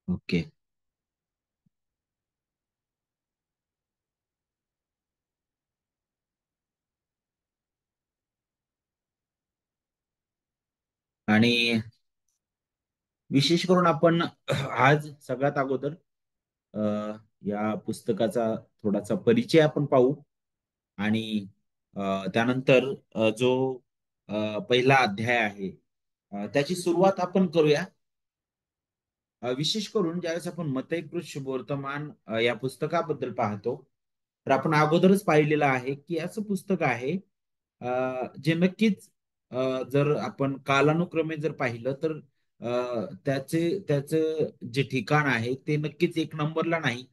Okay. आणि विशेष करून आपण आज सगळ्यात अगोदर अ, या पुस्तकाचा थोडासा परिचय आपण पाहू. आणि त्यानंतर जो पहिला अध्याय आहे त्याची सुरुवात आपण करूया. विशेष करून ज्यावेळेस आपण मतैकृत शुभवर्तमान या पुस्तकाबद्दल पाहतो, तर आपण अगोदरच पाहिलेलं आहे की असं पुस्तक आहे जे नक्कीच जर आपण कालानुक्रमे जर पाहिलं तर त्याचं जे ठिकाण आहे ते नक्कीच एक नंबरला नाही.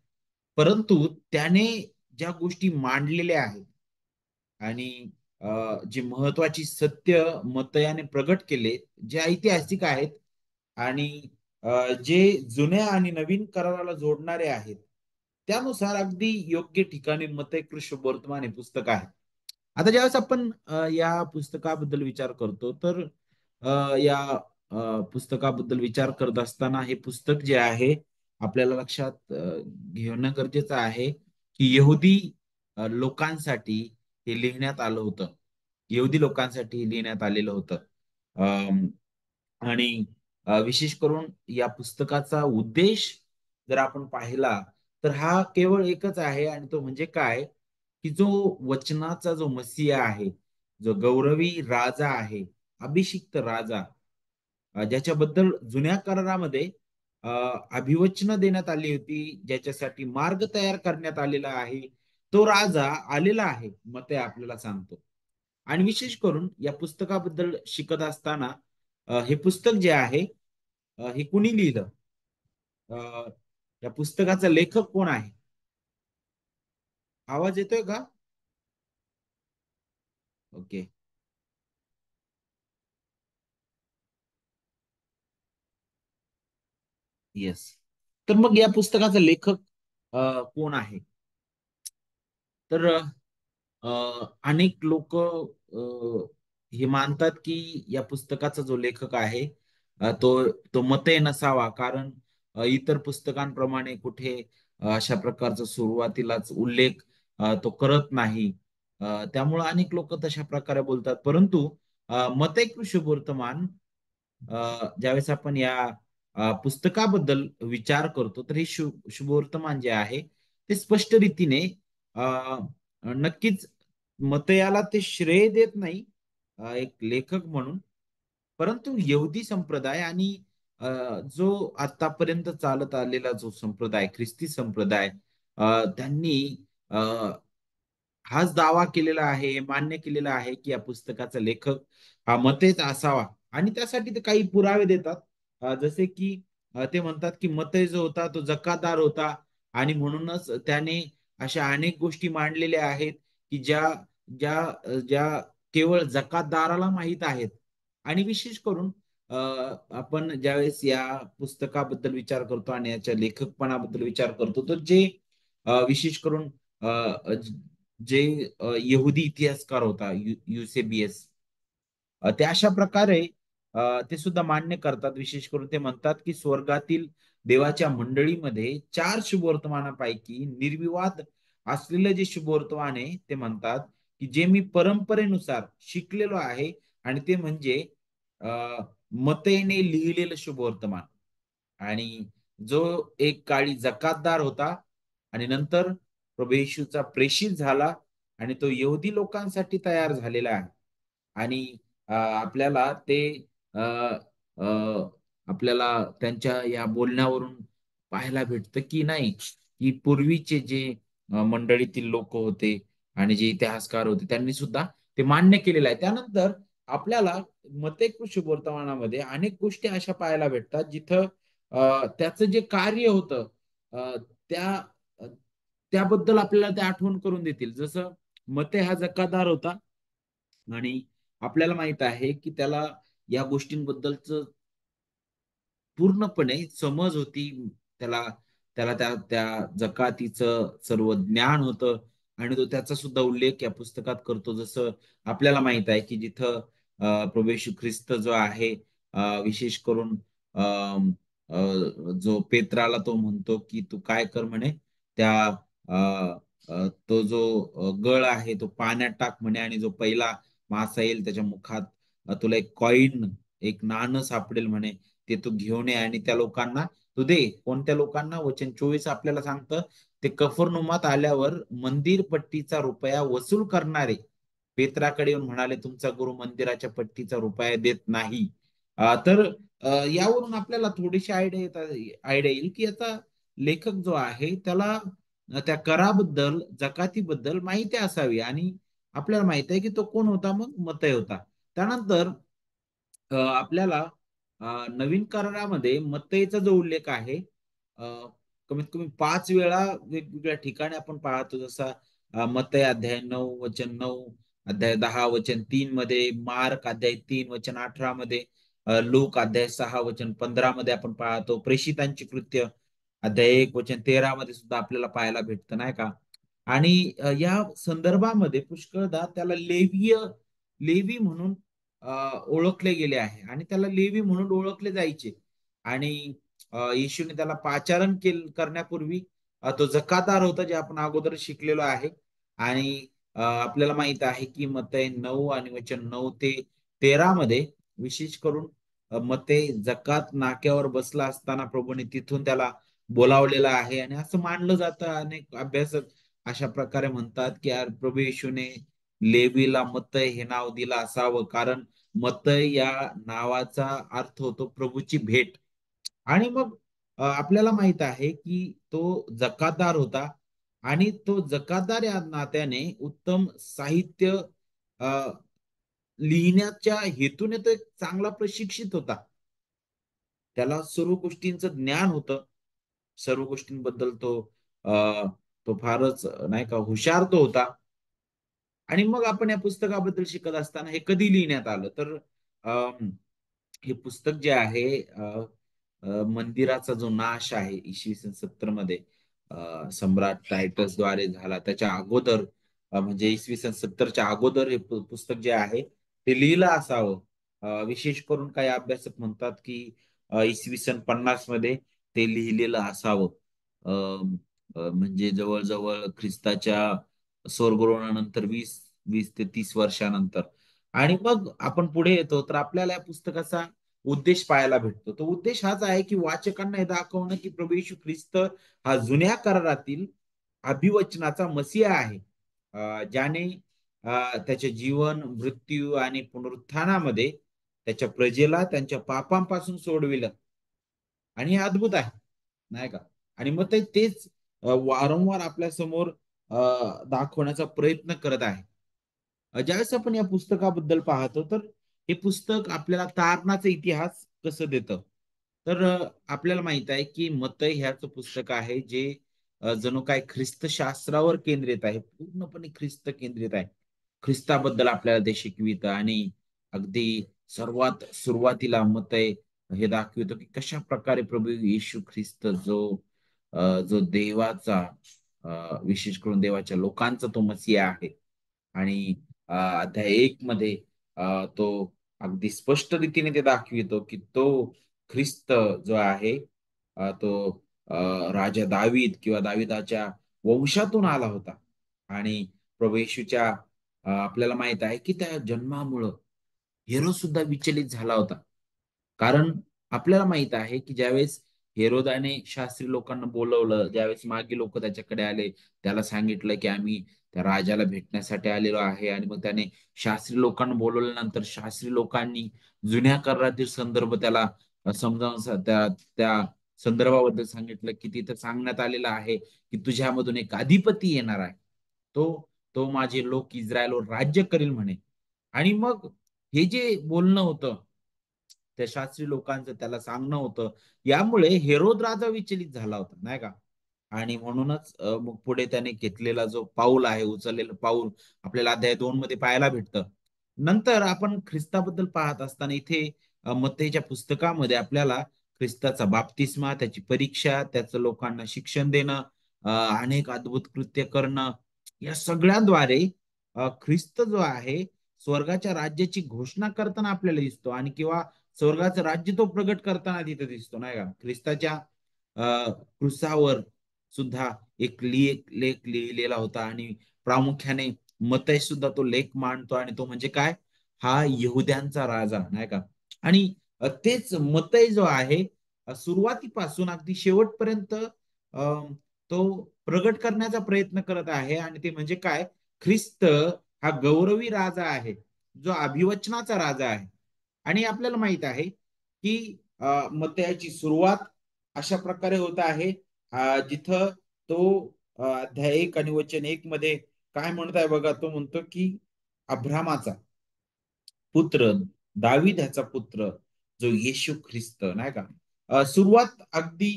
परंतु त्याने ज्या गोष्टी मांडलेल्या आहेत आणि जे महत्वाची सत्य मत याने प्रगट केले, जे ऐतिहासिक आहेत आणि जे जुन्या आणि नवीन कराराला जोडणारे आहेत, त्यानुसार अगदी योग्य ठिकाणी मतैकृत वर्तमान हे पुस्तक आहे. आता ज्यावेळेस आपण या पुस्तकाबद्दल विचार करतो, तर या पुस्तकाबद्दल विचार करत असताना हे पुस्तक जे आहे आपल्याला लक्षात घेणं गरजेचं आहे की यहुदी लोकांसाठी हे लिहिण्यात आलं होतं. यहुदी लोकांसाठी हे लिहिण्यात आलेलं होतं. अम, आणि विशेष करून या पुस्तकाचा उद्देश जर आपण पाहिला तर हा केवळ एकच आहे आणि तो म्हणजे काय, की जो वचनाचा जो मसीहा आहे, जो गौरवी राजा आहे, अभिषिक्त राजा, ज्याच्याबद्दल जुन्या करारामध्ये अ, अभिवचनं देण्यात आली होती, ज्याच्यासाठी मार्ग तयार करण्यात आलेला आहे, तो राजा आलेला आहे, मग ते आपल्याला सांगतो. आणि विशेष करून या पुस्तकाबद्दल शिकत असताना हे पुस्तक जे आहे हे कुणी लिहिलं, अ, या पुस्तकाचा लेखक कोण आहे? आवाज येतोय का? ओके. येस. तर मग या पुस्तकाचा लेखक कोण आहे? तर अनेक लोक हे मानतात की या पुस्तकाचा जो लेखक आहे तो मते नसावा, कारण इतर पुस्तकांप्रमाणे कुठे अशा प्रकारचा सुरुवातीलाच उल्लेख तो करत नाही. त्यामुळे अनेक लोक तशा प्रकारे बोलतात. परंतु मतैकृ वर्तमान ज्यावेळेस आपण या पुस्तकाबद्दल विचार करतो, तर हे शुभवर्तमान जे आहे ते स्पष्ट रीतीने अ, नक्कीच मतयाला ते श्रेय देत नाही एक लेखक म्हणून. परंतु यहुदी संप्रदाय आणि जो आतापर्यंत चालत आलेला जो संप्रदाय, ख्रिस्ती संप्रदाय, त्यांनी अ, हाच दावा केलेला आहे, हे मान्य केलेलं आहे की या पुस्तकाचा लेखक हा मतेच असावा. आणि त्यासाठी ते काही पुरावे देतात. जसे की ते म्हणतात की मते जो होता तो जकातदार होता आणि म्हणूनच त्याने अशा अनेक गोष्टी मांडलेल्या आहेत की ज्या ज्या ज्या केवळ जकातदाराला माहीत आहेत. आणि विशेष करून अ, आपण ज्यावेळेस या पुस्तकाबद्दल विचार करतो आणि याच्या लेखकपणाबद्दल विचार करतो, तर जे विशेष करून जे यहुदी इतिहासकार होता युसेबियस, ते अशा प्रकारे ते सुद्धा मान्य करतात. विशेष करून ते म्हणतात की स्वर्गातील देवाच्या मंडळीमध्ये चार शुभवर्तमानापैकी निर्विवाद असलेलं जे शुभवर्तमान आहे ते म्हणतात की जे मी परंपरेनुसार शिकलेलो आहे, आणि ते म्हणजे मतेने लिहिलेलं शुभवर्तमान. आणि जो एक काळी जकातदार होता आणि नंतर प्रभू येशूचा प्रेषित झाला आणि तो यहुदी लोकांसाठी तयार झालेला आहे. आणि आपल्याला ते अ, अ, आपल्याला त्यांच्या या बोलण्यावरून पाहायला भेटतं की नाही, की पूर्वीचे जे मंडळीतील लोक होते आणि जे इतिहासकार होते त्यांनी सुद्धा ते मान्य केलेलं आहे. त्यानंतर आपल्याला मतेकृषी वर्तमानामध्ये अनेक गोष्टी अशा पाहायला भेटतात जिथं त्याचं जे कार्य होतं अ, त्या त्याबद्दल आपल्याला ते आठवण करून देतील. जसं मते हा जकादार होता आणि आपल्याला माहित आहे की त्याला या गोष्टींबद्दलच पूर्णपणे समज होती. त्याला त्याला त्या त्या जकातीचं सर्व ज्ञान होतं आणि तो त्याचा सुद्धा उल्लेख या पुस्तकात करतो. जसं आपल्याला माहित आहे की जिथं प्रभू येशू ख्रिस्त जो आहे विशेष करून जो पेत्राला तो म्हणतो की तू काय कर म्हणे, त्या अ, तो जो गळ आहे तो पाण्यात टाक म्हणे, आणि जो पहिला मासा येईल त्याच्या मुखात तुला एक कॉईन, एक नाणं सापडेल म्हणे, ते तू घेऊन ये आणि त्या लोकांना तू दे. कोणत्या लोकांना? वचन 24 आपल्याला सांगतं, ते कफरनुमात आल्यावर मंदिर पट्टीचा रुपया वसूल करणारे पेत्राकडे येऊन म्हणाले, तुमचा गुरु मंदिराच्या पट्टीचा रुपया देत नाही. तर यावरून आपल्याला थोडीशी आयडिया येईल की याचा लेखक जो आहे त्याला त्या कराबद्दल, जकातीबद्दल माहिती असावी. आणि आपल्याला माहित आहे की तो कोण होता? मग मत्तय होता. त्यानंतर आपल्याला नवीन करारामध्ये मत्तईचा जो उल्लेख आहे, अ, कमीत कमी 5 वेळा वेगवेगळ्या ठिकाणी आपण पाहतो. जसा मत्तई अध्याय 9 वचन 9, अध्याय 10 वचन 3 मध्ये, मार्क अध्याय 3 वचन 18 मध्ये, लूक अध्याय 6 वचन 15 मध्ये आपण पाहतो. प्रेषितांची कृत्य अध्याय 1 वचन 13 मध्ये सुद्धा आपल्याला पाहायला भेटतं, नाही का? आणि या संदर्भामध्ये पुष्कळदा त्याला लेवी म्हणून ओळखले गेले आहे, आणि त्याला लेवी म्हणून ओळखले जायचे. आणि येशूने त्याला पाचारण करण्यापूर्वी तो जकातार होता, जे आपण अगोदर शिकलेलो आहे. आणि आपल्याला माहित आहे की मत्तई 9 आणि वचन 9 ते 13 मध्ये विशेष करून मत्तई जकात नाक्यावर बसला असताना प्रभूने तिथून त्याला बोलावलेलं आहे. आणि असं मानलं जातं, अनेक अभ्यासक अशा प्रकारे म्हणतात की यार, प्रभू येशूने लेवीला मत्तई हे नाव दिलं असावं, कारण मत्तई या नावाचा अर्थ होतो प्रभूची भेट. आणि मग आपल्याला माहित आहे की तो जकातदार होता, आणि तो जकातदार या नात्याने उत्तम साहित्य अ, लिहिण्याच्या हेतूने तो एक चांगला प्रशिक्षित होता. त्याला सर्व गोष्टींचं ज्ञान होतं. सर्व गोष्टींबद्दल अ, तो फारच नाही का हुशार तो होता. आणि मग आपण या पुस्तकाबद्दल शिकत असताना हे कधी लिहिण्यात आलं, तर हे पुस्तक जे आहे, मंदिराचा जो नाश आहे इसवी सन 70 मध्ये सम्राट टायटसद्वारे झाला, त्याच्या अगोदर म्हणजे इसवी सन 70च्या अगोदर हे पुस्तक जे आहे ते लिहिलं असावं. विशेष करून काही अभ्यासक म्हणतात की इसवी सन 50 मध्ये ते लिहिलेलं असावं. अ, म्हणजे जवळजवळ ख्रिस्ताच्या स्वर्गरोहणानंतर 20 ते 30 वर्षानंतर. आणि मग आपण पुढे येतो तर आपल्याला या पुस्तकाचा उद्देश पाहायला भेटतो. तो उद्देश हाच आहे की वाचकांना हे दाखवणं की प्रभू येशू ख्रिस्त हा जुन्या करारातील अभिवचनाचा मसीहा आहे, ज्याने त्याचे जीवन, मृत्यू आणि पुनरुत्थानामध्ये त्याच्या प्रजेला त्यांच्या पापांपासून सोडविलं. आणि हे अद्भुत आहे, नाही का? आणि मग तेच वारंवार आपल्या समोर दाखवण्याचा प्रयत्न करत आहे. ज्यावेळेस आपण या पुस्तकाबद्दल पाहतो, तर हे पुस्तक आपल्याला तारणाचा इतिहास कसं देतं. तर आपल्याला माहित आहे की मत्तई ह्याचं पुस्तक आहे जे जणू काय ख्रिस्त शास्त्रावर केंद्रित आहे, पूर्णपणे ख्रिस्त केंद्रित आहे. ख्रिस्ताबद्दल आपल्याला ते शिकवितं. आणि अगदी सर्वात सुरुवातीला मत्तई हे दाखवितो की कशा प्रकारे प्रभू येशू ख्रिस्त जो देवाचा, विशेष करून देवाच्या लोकांचा तो मसीहा आहे. आणि अध्याय 1 मध्ये तो अगदी स्पष्ट रीतीने ते दाखवितो की तो ख्रिस्त जो आहे, तो राजा दावीद किंवा दाविदाच्या वंशातून आला होता. आणि प्रभू येशूच्या आपल्याला माहित आहे की त्या जन्मामुळं हेरोद सुद्धा विचलित झाला होता. कारण आपल्याला माहित आहे की ज्यावेळेस हेरोदाने शास्त्री लोकांना बोलवलं, ज्यावेळेस मागे लोक त्याच्याकडे आले, त्याला सांगितलं की आम्ही त्या राजाला भेटण्यासाठी आलेलो आहे. आणि मग त्याने शास्त्री लोकांना बोलवल्यानंतर शास्त्री लोकांनी जुन्या करारातील संदर्भ त्याला समजावून त्या त्या संदर्भाबद्दल सांगितलं की तिथं सांगण्यात आलेलं आहे की तुझ्यामधून एक अधिपती येणार आहे, तो तो माझे लोक इस्रायलवर राज्य करील म्हणे. आणि मग हे जे बोलणं होतं त्या शास्त्री लोकांचं, त्याला सांगणं होतं, यामुळे हेरोद राजा विचलित झाला होता, नाही का? आणि म्हणूनच मग पुढे त्याने घेतलेला जो पाऊल आहे, उचललेलं पाऊल आपल्याला अध्याय 2 मध्ये पाहायला भेटतं. नंतर आपण ख्रिस्ताबद्दल पाहत असताना इथे मत्तेच्या पुस्तकामध्ये आपल्याला ख्रिस्ताचा बाप्तिस्मा, त्याची परीक्षा, त्याचं लोकांना शिक्षण देणं, अनेक अद्भुत कृत्य करणं, या सगळ्यांद्वारे ख्रिस्त जो आहे स्वर्गाच्या राज्याची घोषणा करताना आपल्याला दिसतो. आणि किंवा स्वर्गाचं राज्य तो प्रगट करताना तिथे दिसतो नाही का. ख्रिस्ताच्या क्रुसावर सुद्धा एक लेख लिहिलेला होता आणि प्रामुख्याने मत्तई सुद्धा तो लेख मांडतो आणि तो म्हणजे काय, हा यहुद्यांचा राजा नाही का. आणि तेच मत्तई जो आहे सुरुवातीपासून अगदी शेवटपर्यंत तो प्रगट करण्याचा प्रयत्न करत आहे आणि ते म्हणजे काय, ख्रिस्त हा गौरवी राजा आहे, जो अभिवचनाचा राजा आहे. आणि आपल्याला माहित आहे की मत्तयाची सुरुवात अशा प्रकारे होत आहे, जिथं तो अध्याय 1 आणि वचन 1 मध्ये काय म्हणत आहे बघा. तो म्हणतो की अब्रामाचा पुत्र, दावीद ह्याचा पुत्र जो येशू ख्रिस्त नाही का. सुरुवात अगदी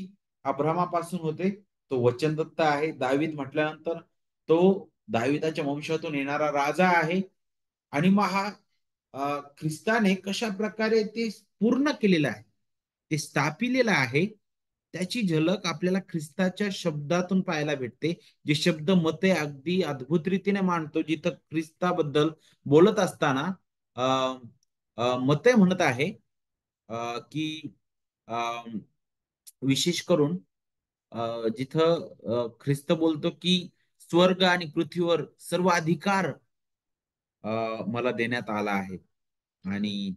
अब्रामापासून होते. तो वचनदत्त आहे. दावीद म्हटल्यानंतर तो दाविदाच्या वंशातून येणारा राजा आहे. आणि मग हा ख्रिस्ताने कशा प्रकारे ते पूर्ण केलेलं आहे, ते स्थापिलेलं आहे, त्याची झलक आपल्याला ख्रिस्ताच्या शब्दातून पाहायला भेटते. जे शब्द मते अगदी अद्भुत रीतीने मांडतो. जिथं ख्रिस्ताबद्दल बोलत असताना मते म्हणत आहे की विशेष करून जिथं ख्रिस्त बोलतो की स्वर्ग आणि पृथ्वीवर सर्व अधिकार मला देण्यात आला आहे. आणि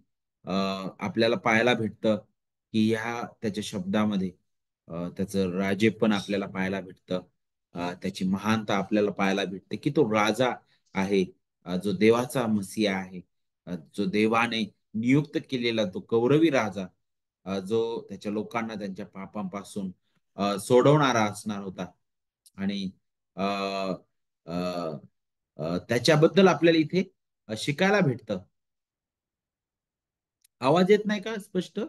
आपल्याला पाहायला भेटतं की ह्या त्याच्या शब्दामध्ये त्याचं राजेपण आपल्याला पाहायला भेटतं. त्याची महानता आपल्याला पाहायला भेटते की तो राजा आहे, जो देवाचा मसीहा आहे, जो देवाने नियुक्त केलेला तो गौरवी राजा, जो त्याच्या लोकांना त्यांच्या पापांपासून सोडवणारा असणार होता. आणि अ, अ, त्याच्याबद्दल आपल्याला इथे शिकायला भेटतं. आवाज येत नाही का स्पष्ट?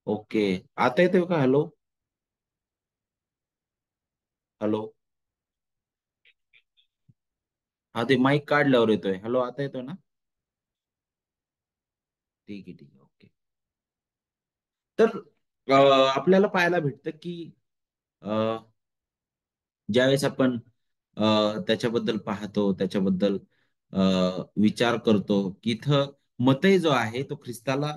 ओके. आता येतोय का? हॅलो. हॅलो. हा, ते माईक काढल्यावर येतोय. हॅलो, आता येतोय ना? ठीक आहे, ठीक आहे. ओके. तर आपल्याला पाहायला भेटतं की अ, ज्यावेळेस आपण त्याच्याबद्दल पाहतो, त्याच्याबद्दल अ, विचार करतो की इथं मतय जो आहे तो ख्रिस्ताला,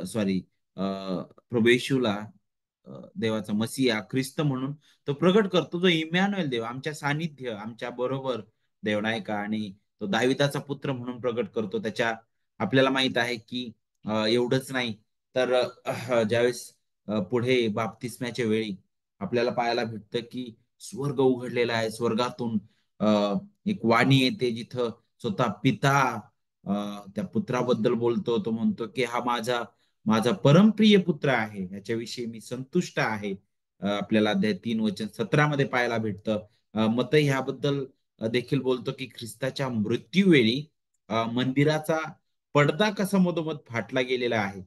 सॉरी, प्रभू येशूला देवाचा मसीहा ख्रिस्त म्हणून तो प्रगट करतो, जो इमॅन्युएल देव, आमच्या सानिध्य, आमच्या बरोबर देव नाही का. आणि तो दाविदाचा पुत्र म्हणून प्रगट करतो. त्याच्या आपल्याला माहित आहे की एवढंच नाही तर ज्यावेळेस पुढे बाप्तिस्म्याच्या वेळी आपल्याला पाहायला भेटतं की स्वर्ग उघडलेला आहे. स्वर्गातून एक वाणी येते, जिथं स्वतः पिता त्या पुत्राबद्दल बोलतो. तो म्हणतो की हा माझा माझा परमप्रिय पुत्र आहे, याच्याविषयी मी संतुष्ट आहे. आपल्याला अध्याय 3 वचन 17 मध्ये पाहायला भेटतं. मत ह्याबद्दल देखील बोलतो की ख्रिस्ताच्या मृत्यूवेळी मंदिराचा पडदा कसा मधोमध फाटला गेलेला आहे.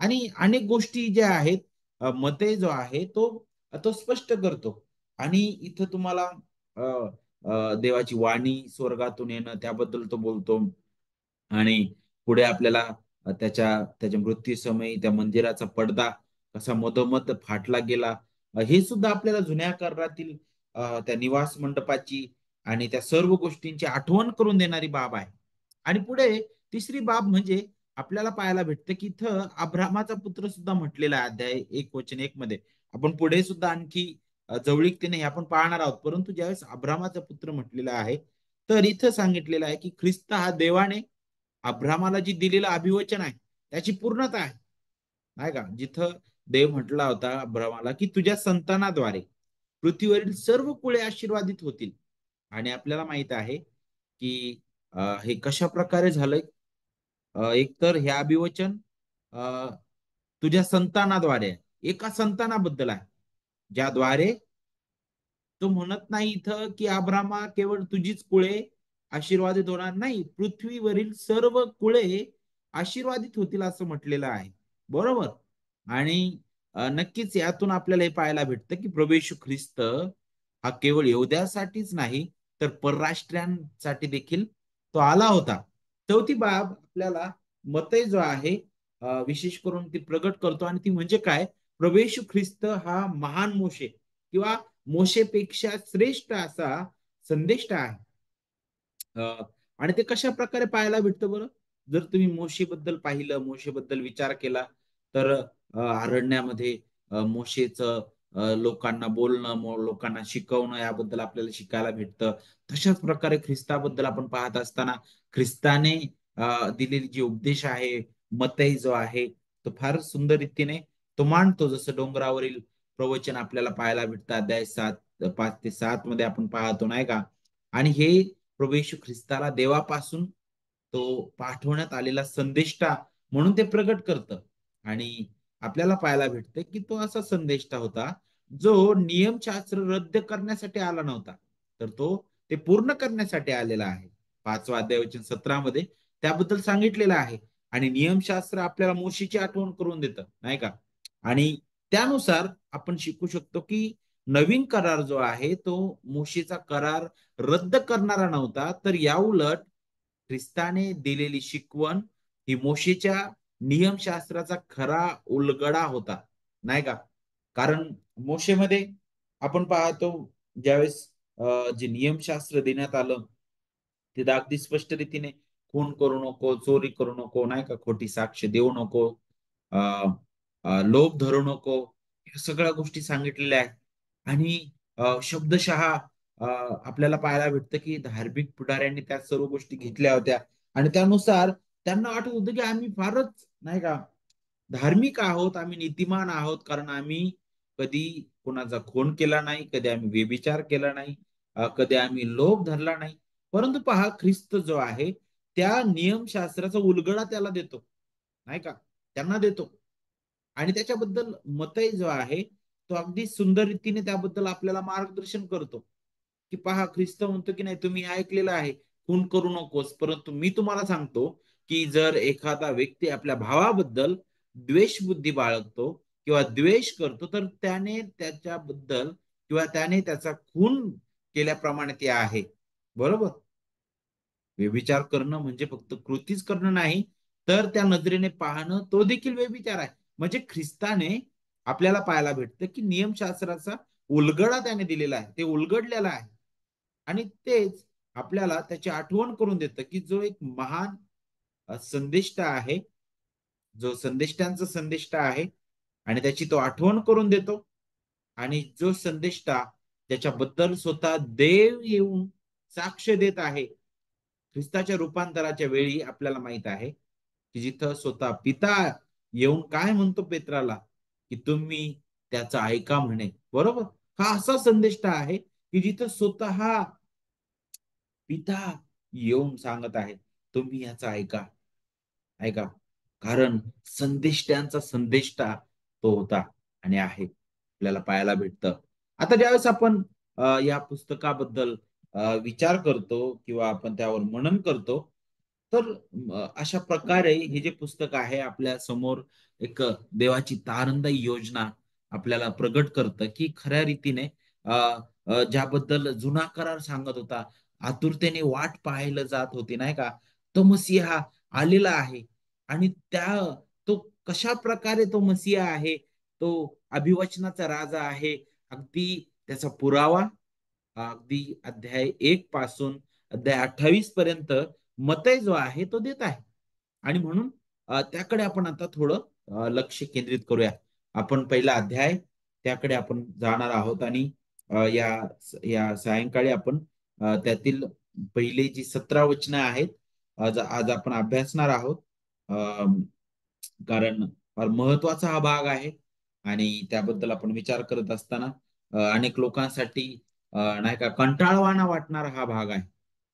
आणि अनेक गोष्टी ज्या आहेत, मते जो आहे तो तो स्पष्ट करतो. आणि इथं तुम्हाला अ, देवाची वाणी स्वर्गातून येणं त्याबद्दल तो बोलतो. आणि पुढे आपल्याला त्याच्या त्याच्या मृत्यूसमयी त्या मंदिराचा पडदा कसा मधोमध फाटला गेला, हे सुद्धा आपल्याला जुन्या करारातील त्या निवास मंडपाची आणि त्या सर्व गोष्टींची आठवण करून देणारी बाब आहे. आणि पुढे तिसरी बाब म्हणजे आपल्याला पाहायला भेटतं की इथं अब्रामाचा पुत्र सुद्धा म्हटलेला आहे अध्याय 1 वचन 1 मध्ये. आपण पुढे सुद्धा आणखी जवळीकतेने हे आपण पाहणार आहोत. परंतु ज्यावेळेस अब्रामाचा पुत्र म्हटलेला आहे, तर इथं सांगितलेलं आहे की ख्रिस्त हा देवाने अब्रामाला जी दिलेलं अभिवचन आहे त्याची पूर्णता आहे, नाही का. जिथं देव म्हटला होता अब्रामाला की तुझ्या संतानाद्वारे पृथ्वीवरील सर्व कुळे आशीर्वादित होतील. आणि आपल्याला माहित आहे की हे कशा प्रकारे झालंय. एकतर हे अभिवचन अ, तुझ्या संतानाद्वारे आहे. एका संतानाबद्दल आहे, ज्याद्वारे तो म्हणत नाही इथं की अब्रामा केवळ तुझीच कुळे आशीर्वादित होणार नाही, पृथ्वीवरील सर्व कुळे आशीर्वादित होतील असं म्हटलेलं आहे. बरोबर. आणि नक्कीच यातून आपल्याला हे पाहायला भेटतं की प्रभू येशू ख्रिस्त हा केवळ यहूद्यासाठीच नाही, तर परराष्ट्रीयांसाठी देखील तो आला होता. चौथी बाब आपल्याला मते जो आहे विशेष करून ती प्रगट करतो. आणि ती म्हणजे काय, प्रभू येशू ख्रिस्त हा महान मोशे किंवा मोशेपेक्षा श्रेष्ठ असा संदेष्टा आहे. आणि ते कशा प्रकारे पाहायला भेटतं बरं. जर तुम्ही मोशेबद्दल पाहिलं, मोशेबद्दल विचार केला, तर अरण्यामध्ये मोशेचं लोकांना बोलणं, लोकांना शिकवणं याबद्दल आपल्याला शिकायला भेटतं. तशाच प्रकारे ख्रिस्ताबद्दल आपण पाहत असताना ख्रिस्ताने दिलेली जी उपदेश आहे, मतही जो आहे, तो फार सुंदर रीतीने तो मांडतो. जसं डोंगरावरील प्रवचन आपल्याला पाहायला भेटतं अध्याय 5 ते 7 मध्ये आपण पाहतो, नाही का. आणि हे प्रभू येशू ख्रिस्ताला देवापासून तो पाठवण्यात आलेला संदेष्टा म्हणून ते प्रगट करतं. आणि आपल्याला पाहायला भेटतं की तो असा संदेष्टा होता जो नियमशास्त्र रद्द करण्यासाठी आला नव्हता, तर तो ते पूर्ण करण्यासाठी आलेला आहे. 5 अध्याय 17 मध्ये त्याबद्दल सांगितलेलं आहे. आणि नियमशास्त्र आपल्याला मोशीची आठवण करून देतं, नाही का. आणि त्यानुसार आपण शिकू शकतो की नवीन करार जो आहे तो मोशीचा करार रद्द करणारा नव्हता, तर याउलट ख्रिस्ताने दिलेली शिकवण ही मोशेच्या नियमशास्त्राचा खरा उलगडा होता, नाही का. कारण मोशेमध्ये आपण पाहतो, ज्यावेळेस जे नियमशास्त्र देण्यात आलं, तिथं अगदी स्पष्ट रीतीने खून करू नको, चोरी करू नको, नाही का, खोटी साक्ष देऊ नको, अ, लोभ धरू नको, या सगळ्या गोष्टी सांगितलेल्या आहेत. आणि शब्दशः आपल्याला पाहायला भेटतं की धार्मिक पुढाऱ्यांनी त्या सर्व गोष्टी घेतल्या होत्या. आणि त्यानुसार त्यांना वाटत होतं की आम्ही फारच, नाही का, धार्मिक आहोत, आम्ही नीतिमान आहोत, कारण आम्ही कधी कोणाचा खून केला नाही, कधी आम्ही व्यभिचार केला नाही, कधी आम्ही लोभ धरला नाही. परंतु पहा, ख्रिस्त जो आहे त्या नियमशास्त्राचा उलगडा त्याला देतो, नाही का, त्यांना देतो. आणि त्याच्याबद्दल मतही जो आहे तो अगदी सुंदर रीतीने त्याबद्दल आपल्याला मार्गदर्शन करतो. की पहा, ख्रिस्त म्हणतो की नाही, तुम्ही ऐकलेलं आहे खून करू नकोस, परंतु मी तुम्हाला सांगतो की जर एखादा व्यक्ती आपल्या भावाबद्दल द्वेष बुद्धी बाळगतो किंवा द्वेष करतो, तर त्याने त्याच्याबद्दल किंवा त्याने त्याचा खून केल्याप्रमाणे ते आहे. बरोबर. व्यभिचार करणं म्हणजे फक्त कृतीच करणं नाही, तर त्या नजरेने पाहणं तो देखील व्यभिचार आहे. म्हणजे ख्रिस्ताने आपल्याला पाहायला भेटतं की नियमशास्त्राचा उलगडा त्याने दिलेला आहे, ते उलगडलेला आहे. आणि तेच आपल्याला त्याची आठवण करून देतं की जो एक महान संदिष्ट आहे, जो संदिष्टांचा संदिष्ट आहे, आणि त्याची तो आठवण करून देतो. आणि जो संदेष्टा त्याच्याबद्दल स्वतः देव येऊन साक्ष देत आहे, ख्रिस्ताच्या रूपांतराच्या वेळी आपल्याला माहित आहे की जिथं स्वतः पिता येऊन काय म्हणतो पेत्राला, की तुम्ही त्याचा ऐका म्हणे. बरोबर. हा असा संदेष्टा आहे की जिथं स्वतः पिता येऊन सांगत आहे, तुम्ही याचा ऐका, ऐका. कारण संदेष्ट्यांचा संदेष्टा तो होता आणि आहे, आपल्याला पाहायला भेटतं. आता ज्यावेळेस आपण या पुस्तकाबद्दल विचार करतो किंवा आपण त्यावर मनन करतो, तर अशा प्रकारे हे जे पुस्तक आहे आपल्या समोर एक देवाची तारणदायी योजना आपल्याला प्रगट करतं, की खऱ्या रीतीने अ, ज्याबद्दल जुना करार सांगत होता, आतुरतेने वाट पाहायला जात होती, नाही का? तो मसीहा आलेला आहे. आणि तो कशा प्रकारे तो मसीहा आहे, तो अभिवचनाचा राजा आहे, अगदी त्याचा पुरावा अगदी अध्याय 1 पासून अध्याय 28 पर्यंत मतय जो आहे तो देत आहे. आणि म्हणून त्याकडे आपण आता थोडं लक्ष केंद्रित करूया. आपण पहिला अध्याय त्याकडे आपण जाणार आहोत आणि या या सायंकाळी आपण त्यातील पहिली जी 17 वचनं आहेत आज आपण अभ्यासणार आहोत. कारण फार महत्वाचा हा भाग आहे आणि त्याबद्दल आपण विचार करत असताना अनेक लोकांसाठी नाही का कंटाळवाणा वाटणारा हा भाग आहे.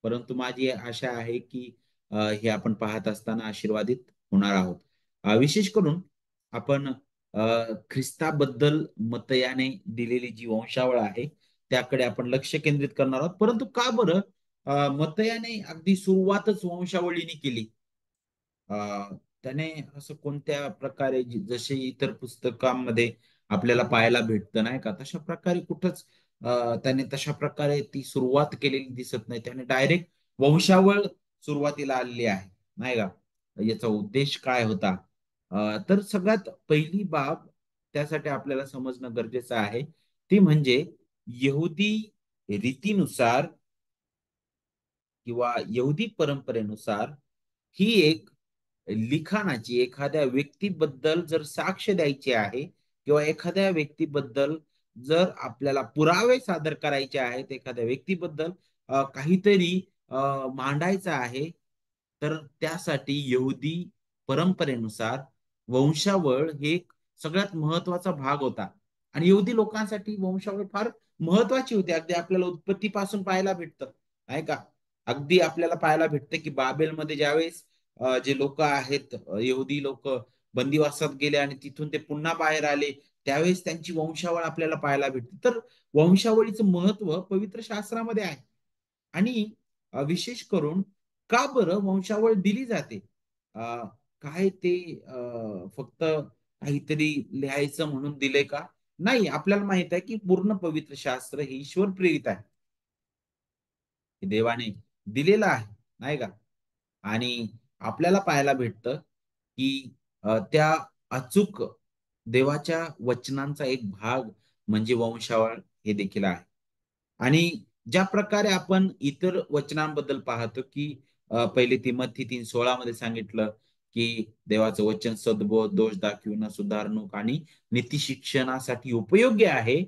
परंतु माझी आशा आहे की हे आपण पाहत असताना आशीर्वादित होणार आहोत. विशेष करून आपण ख्रिस्ताबद्दल मतयाने दिलेली जी वंशावळ आहे त्याकडे आपण लक्ष केंद्रित करणार आहोत. परंतु का बरं मतयाने अगदी सुरुवातच वंशावळीने केली? अ, त्याने असं कोणत्या प्रकारे जसे इतर पुस्तकांमध्ये आपल्याला पाहायला भेटतं नाही का, तशा प्रकारे कुठंच त्याने तशा प्रकारे ती सुरुवात केलेली दिसत नाही. त्याने डायरेक्ट वंशावळ सुरुवातीला आलेली आहे, नाही का? याचा उद्देश काय होता? तर सगळ्यात पहिली बाब त्यासाठी आपल्याला समजणं गरजेचं आहे, ती म्हणजे यहुदी रीतीनुसार किंवा यहुदी परंपरेनुसार ही एक लिखाणाची एखाद्या व्यक्तीबद्दल जर साक्ष द्यायची आहे किंवा एखाद्या व्यक्तीबद्दल जर आपल्याला पुरावे सादर करायचे आहेत, एखाद्या व्यक्तीबद्दल काहीतरी मांडायचं आहे, तर त्यासाठी यहुदी परंपरेनुसार वंशावळ हे एक सगळ्यात महत्वाचा भाग होता. आणि यहुदी लोकांसाठी वंशावळ फार महत्वाची होती. अगदी आपल्याला उत्पत्तीपासून पाहायला भेटतं, नाही का? अगदी आपल्याला पाहायला भेटतं की बाबेलमध्ये ज्यावेळेस जे लोक आहेत यहुदी लोक बंदिवासात गेले आणि तिथून ते पुन्हा बाहेर आले, त्यावेळेस त्यांची वंशावळ आपल्याला पाहायला भेटते. तर वंशावळीचं महत्व पवित्र शास्त्रामध्ये आहे. आणि विशेष करून का बरं वंशावळ दिली जाते? अ, काय ते फक्त काहीतरी लिहायचं म्हणून दिले का? नाही, आपल्याला माहित आहे की पूर्ण पवित्र शास्त्र हे ईश्वर प्रेरित आहे, हे देवाने दिलेलं आहे, नाही का? आणि आपल्याला पाहायला भेटतं की त्या अचूक देवाच्या वचनांचा एक भाग म्हणजे वंशावळ हे देखील आहे. आणि ज्या प्रकारे आपण इतर वचनांबद्दल पाहतो की पहिले तिमोथी 3:16 मध्ये सांगितलं की देवाचं वचन सद्बोध, दोष दाखविणं, सुधारणूक आणि नीती शिक्षणासाठी उपयोगी आहे.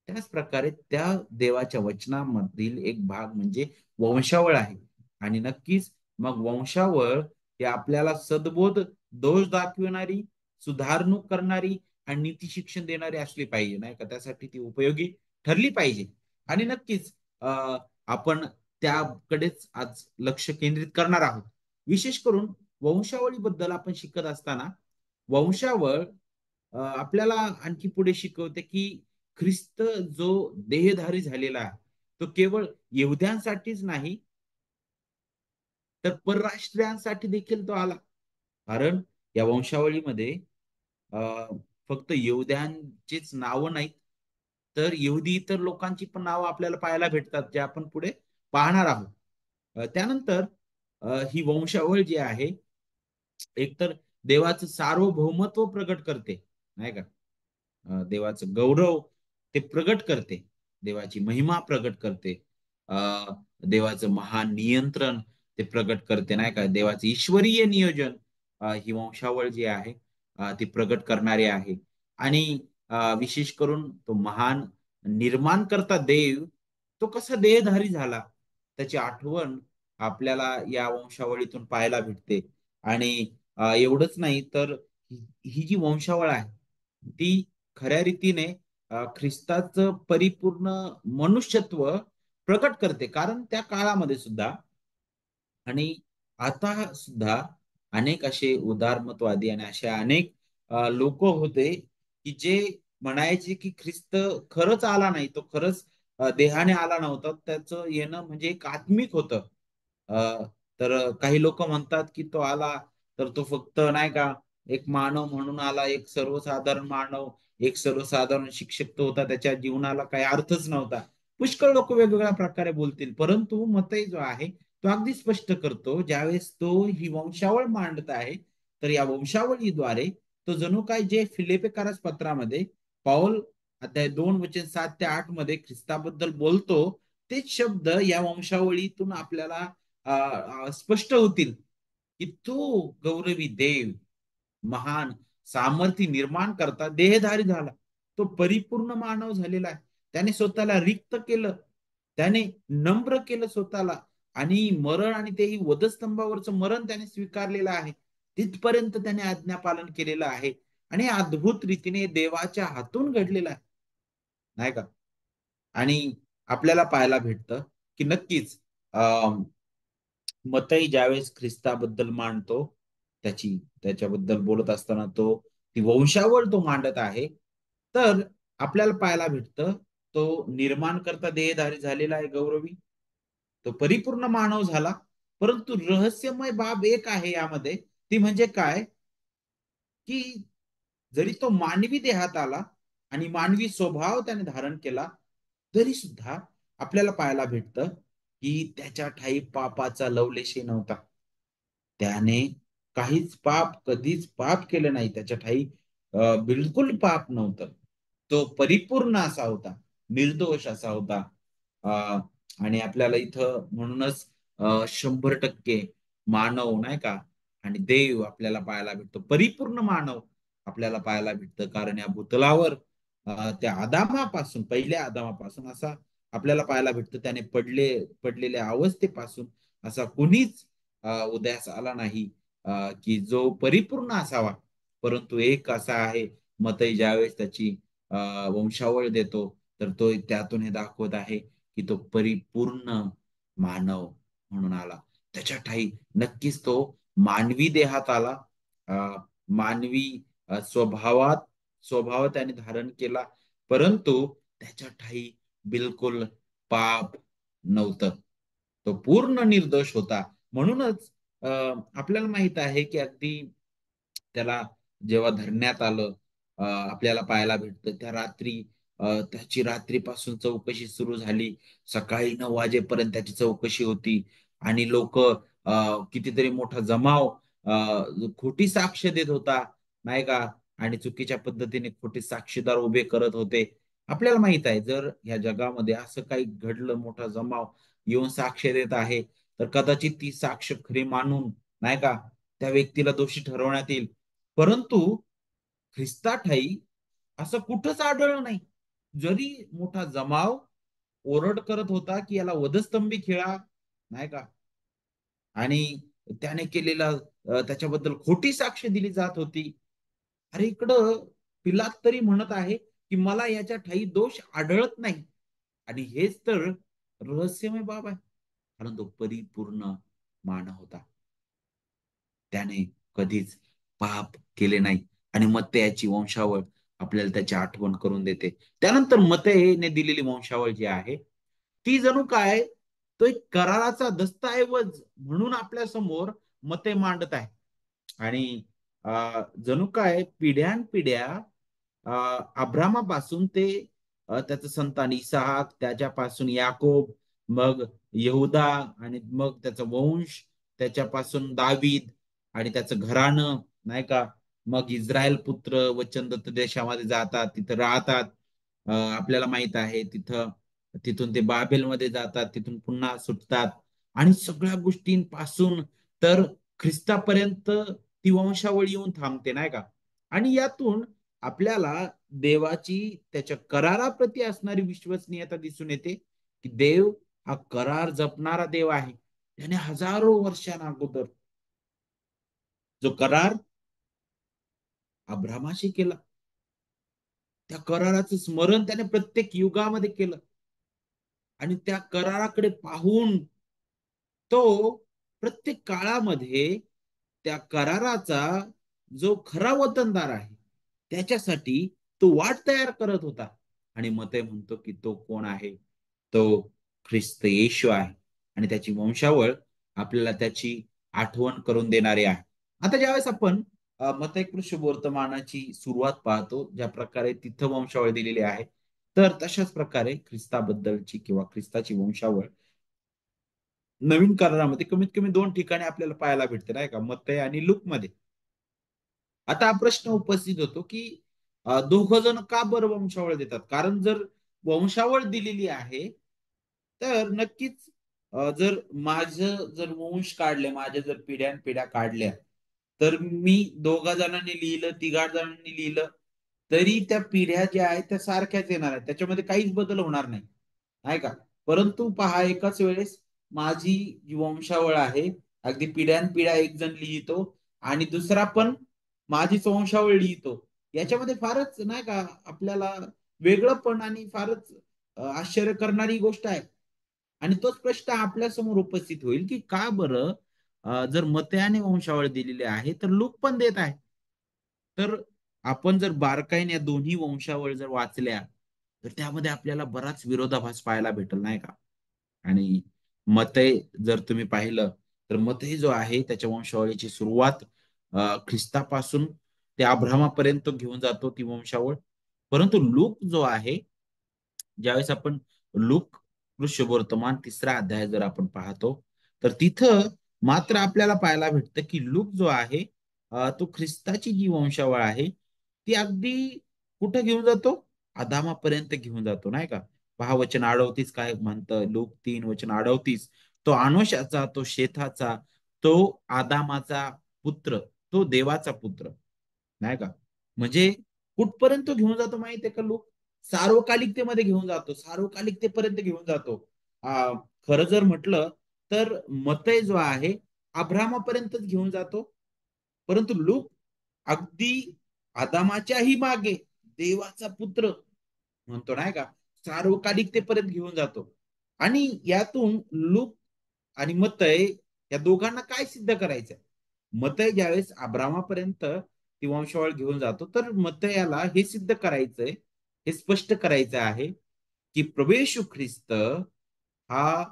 त्याच प्रकारे त्या देवाच्या वचनामधील एक भाग म्हणजे वंशावळ आहे. आणि नक्कीच मग वंशावळ ही आपल्याला सद्बोध, दोष दाखविणारी, सुधारणूक करणारी आणि नीती शिक्षण देणारी असली पाहिजे, नाही का? त्यासाठी ती उपयोगी ठरली पाहिजे. आणि नक्कीच आपण त्याकडेच आज लक्ष केंद्रित करणार आहोत. विशेष करून वंशावळीबद्दल आपण शिकत असताना वंशावळ आपल्याला आणखी पुढे शिकवते की ख्रिस्त जो देहधारी झालेला आहे, तो केवळ यहुद्यांसाठीच नाही, तर परराष्ट्रीयांसाठी देखील तो आला. कारण या वंशावळीमध्ये अ, फक्त यहुद्यांचीच नावं नाहीत, तर यहुदी इतर लोकांची पण नावं आपल्याला पाहायला भेटतात, जे आपण पुढे पाहणार आहोत. त्यानंतर ही वंशावळ जी आहे, एकतर देवाचं सार्वभौमत्व प्रगट करते, नाही का? देवाचं गौरव ते प्रगट करते, देवाची महिमा प्रगट करते, अ, देवाचं महान नियंत्रण ते प्रगट करते, नाही का? देवाचं ईश्वरीय नियोजन ही वंशावळ जी आहे ती प्रगट करणारी आहे. आणि विशेष करून तो महान निर्माण करता देव तो कसा देहधारी झाला त्याची आठवण आपल्याला या वंशावळीतून पाहायला भेटते. आणि एवढंच नाही तर ही जी वंशावळ आहे ती खऱ्या रीतीने ख्रिस्ताचं परिपूर्ण मनुष्यत्व प्रकट करते. कारण त्या काळामध्ये सुद्धा आणि आता सुद्धा अनेक असे उदारमतवादी आणि असे अनेक लोक होते की जे म्हणायचे की ख्रिस्त खरंच आला नाही, तो खरंच देहाने आला नव्हता, त्याचं येणं म्हणजे एक आत्मिक होतं. अ, तर काही लोक म्हणतात की तो आला तर तो फक्त नाही का एक मानव म्हणून आला, एक सर्वसाधारण मानव, एक सर्वसाधारण शिक्षक तो होता, त्याच्या जीवनाला काही अर्थच नव्हता. पुष्कळ लोक वेगवेगळ्या प्रकारे बोलतील, परंतु मतही जो आहे तो अगदी स्पष्ट करतो ज्यावेळेस तो ही वंशावळ मांडत आहे. तर या वंशावळीद्वारे तो जणू काय जे फिलिपिकरास पत्रामध्ये पाऊल अध्याय 2 वचन 7 ते 8 मध्ये ख्रिस्ताबद्दल बोलतो, तेच शब्द या वंशावळीतून आपल्याला स्पष्ट होतील की तो गौरवी देव महान सामर्थ्य निर्माण करता देहधारी झाला. तो परिपूर्ण मानव झालेला आहे. त्याने स्वतःला रिक्त केलं, त्याने नम्र केलं स्वतःला, आणि मरण आणि तेही वधस्तंभावरचं मरण त्याने स्वीकारलेलं आहे. तिथपर्यंत त्याने आज्ञापालन केलेलं आहे आणि अद्भुत रीतीने देवाच्या हातून घडलेलं आहे, नाही का? आणि आपल्याला पाहायला भेटतं की नक्कीच मतही ज्यावेळेस ख्रिस्ताबद्दल मांडतो, त्याची त्याच्याबद्दल बोलत असताना तो ती वंशावळ तो मांडत आहे. तर आपल्याला पाहायला भेटतं तो निर्माण करता देहधारी झालेला आहे गौरवी, तो परिपूर्ण मानव झाला. परंतु रहस्यमय बाब एक आहे यामध्ये, ती म्हणजे काय, की जरी तो मानवी देहात आला आणि मानवी स्वभाव त्याने धारण केला, तरी सुद्धा आपल्याला पाहायला भेटतं की त्याच्या ठायी पापाचा लवलेशही नव्हता. त्याने काहीच पाप, कधीच पाप केलं नाही. त्याच्या ठायी बिलकुल पाप नव्हतं. तो परिपूर्ण असा होता, निर्दोष असा होता. अ, आणि आपल्याला इथं म्हणूनच 100% मानव नाही का आणि देव आपल्याला पाहायला भेटतो. परिपूर्ण मानव आपल्याला पाहायला भेटतं. कारण या भूतलावर त्या आदामापासून, पहिल्या आदामापासून असा आपल्याला पाहायला भेटतं, त्याने पडलेल्या अवस्थेपासून असा कुणीच उदयास आला नाही की जो परिपूर्ण असावा. परंतु एक असा आहे, मतही ज्यावेळेस त्याची अ, वंशावळ देतो, तर तो त्यातून हे दाखवत आहे की तो परिपूर्ण मानव म्हणून आला. त्याच्या ठायी नक्कीच तो मानवी देहात आला, अ, मानवी स्वभाव त्याने धारण केला, परंतु त्याच्या ठायी बिलकुल पाप नव्हतं. तो पूर्ण निर्दोष होता. म्हणूनच आपल्याला माहित आहे की अगदी त्याला जेव्हा धरण्यात आलं, आपल्याला पाहायला भेटतं त्या रात्री त्याची रात्रीपासून चौकशी सुरू झाली. सकाळी 9 वाजेपर्यंत त्याची चौकशी होती आणि लोक कितीतरी मोठा जमाव खोटी साक्ष देत होता, नाही का? आणि चुकीच्या पद्धतीने खोटे साक्षीदार उभे करत होते. आपल्याला माहित आहे जर या जगामध्ये असं काही घडलं, मोठा जमाव येऊन साक्ष देत आहे, तर कदाचित ती साक्ष खरी मानून नाही का त्या व्यक्तीला दोषी ठरवण्यात येईल. परंतु ख्रिस्ताठाई असं कुठंच आढळलं नाही. जरी मोठा जमाव ओरड करत होता की याला वधस्तंभी खेळा, नाही का, आणि त्याने केलेला त्याच्याबद्दल खोटी साक्ष दिली जात होती. अरे इकडं पिलात तरी म्हणत आहे की मला याच्या ठायी दोष आढळत नाही. आणि हेच तर रहस्यमय बाब आहे. कारण तो परिपूर्ण मानव होता, त्याने कधीच पाप केले नाही. आणि मत्ते याची वंशावळ आपल्याला त्याची आठवण करून देते. त्यानंतर मत्तेने दिलेली वंशावळ जी आहे ती जणू काय तो एक कराराचा दस्तऐवज म्हणून आपल्या समोर मते मांडत आहे. आणि जणू काय पिढ्यानपिढ्या अब्रामापासून ते त्याचं संतान इसाहाक, त्याच्यापासून याकोब, मग यहुदा, आणि मग त्याचा वंश, त्याच्यापासून दावीद आणि त्याचं घराणं, नाही का, मग इस्रायल पुत्र वचनदत्त देशामध्ये जातात, तिथं राहतात. आपल्याला माहित आहे तिथं, तिथून ते बाबेलमध्ये जातात, तिथून पुन्हा सुटतात, आणि सगळ्या गोष्टींपासून तर ख्रिस्तापर्यंत ती वंशावळी येऊन थांबते, नाही का? आणि यातून आपल्याला देवाची त्याच्या कराराप्रती असणारी विश्वसनीयता दिसून येते की देव हा करार जपणारा देव आहे. त्याने हजारो वर्षांना अगोदर जो करार अब्रामाशी केला, त्या कराराचं स्मरण त्याने प्रत्येक युगामध्ये केलं. आणि त्या कराराकडे पाहून तो प्रत्येक काळामध्ये त्या कराराचा जो खरा वतनदार आहे त्याच्यासाठी तो वाट तयार करत होता. आणि मग ते म्हणतो की तो कोण आहे? तो ख्रिस्त येशू आहे. आणि त्याची वंशावळ आपल्याला त्याची आठवण करून देणारी आहे. आता ज्यावेळेस आपण मत्तय शुभवर्तमानाची सुरुवात पाहतो, ज्या प्रकारे तिथं वंशावळ दिलेली आहे, तर तशाच प्रकारे ख्रिस्ताबद्दलची किंवा ख्रिस्ताची वंशावळ नवीन करारामध्ये कमीत कमी दोन ठिकाणी आपल्याला पाहायला भेटते, नाही का? मत्तय आणि लूक मध्ये. आता हा प्रश्न उपस्थित होतो की दोघ जण का बरं वंशावळ देतात? कारण जर वंशावळ दिलेली आहे तर नक्कीच जर माझं जर वंश काढले, माझ्या जर पिढ्यान पिढ्या काढल्या, तर मी दोघा जणांनी लिहिलं, तिघा जणांनी लिहिलं, तरी त्या पिढ्या ज्या आहेत त्या सारख्याच येणार आहेत, त्याच्यामध्ये काहीच बदल होणार नाही, नाही का? परंतु पहा, एकाच वेळेस माझी जी वंशावळ आहे, अगदी पिढ्यानपिढ्या एक जण लिहितो आणि दुसरा पण माझीच वंशावळ लिहितो. याच्यामध्ये फारच नाही का आपल्याला वेगळं पण आणि फारच आश्चर्य करणारी गोष्ट आहे. आणि तोच प्रश्न आपल्या समोर उपस्थित होईल की का बरं जर मत्याने वंशावळ दिलेली आहे तर लूक पण देत आहे. तर आपण जर बारकाईने या दोन्ही वंशावळ जर वाचल्या तर त्यामध्ये आपल्याला बराच विरोधाभास पाहायला भेटेल, नाही का? आणि मतय जर तुम्ही पाहिलं तर मतय जो आहे त्याच्या वंशावळीची सुरुवात ख्रिस्तापासून ते अब्रामापर्यंत घेऊन जातो ती वंशावळ. परंतु लूक जो आहे, ज्यावेळेस आपण लूक वर्तमान तिसरा अध्याय जर आपण पाहतो तर तिथं मात्र आपल्याला पाहायला भेटतं की लूक जो आहे तो ख्रिस्ताची जी वंशावळ आहे ती अगदी कुठं घेऊन जातो? आदामापर्यंत घेऊन जातो, नाही का? पहा, वचन 38 काय म्हणतं, लूक 3 वचन 38. तो अनोशाचा, तो शेथाचा, तो आदामाचा पुत्र, तो देवाचा पुत्र, नाही का? म्हणजे कुठपर्यंत घेऊन जातो माहितीये का लूक? सार्वकालिकतेमध्ये घेऊन जातो, सार्वकालिकतेपर्यंत घेऊन जातो. खरं जर म्हटलं तर मतय जो आहे अब्रामापर्यंतच घेऊन जातो. परंतु लूक अगदी आदामाच्याही मागे देवाचा पुत्र म्हणतो, नाही का? सार्वकालिकतेपर्यंत घेऊन जातो. आणि यातून लूक आणि मत्तय या दोघांना काय सिद्ध करायचंय? मत्तय ज्यावेळेस अब्रामापर्यंत ती वंशावळ घेऊन जातो तर मत्तयाला हे सिद्ध करायचंय, हे स्पष्ट करायचं आहे की प्रभू येशू ख्रिस्त हा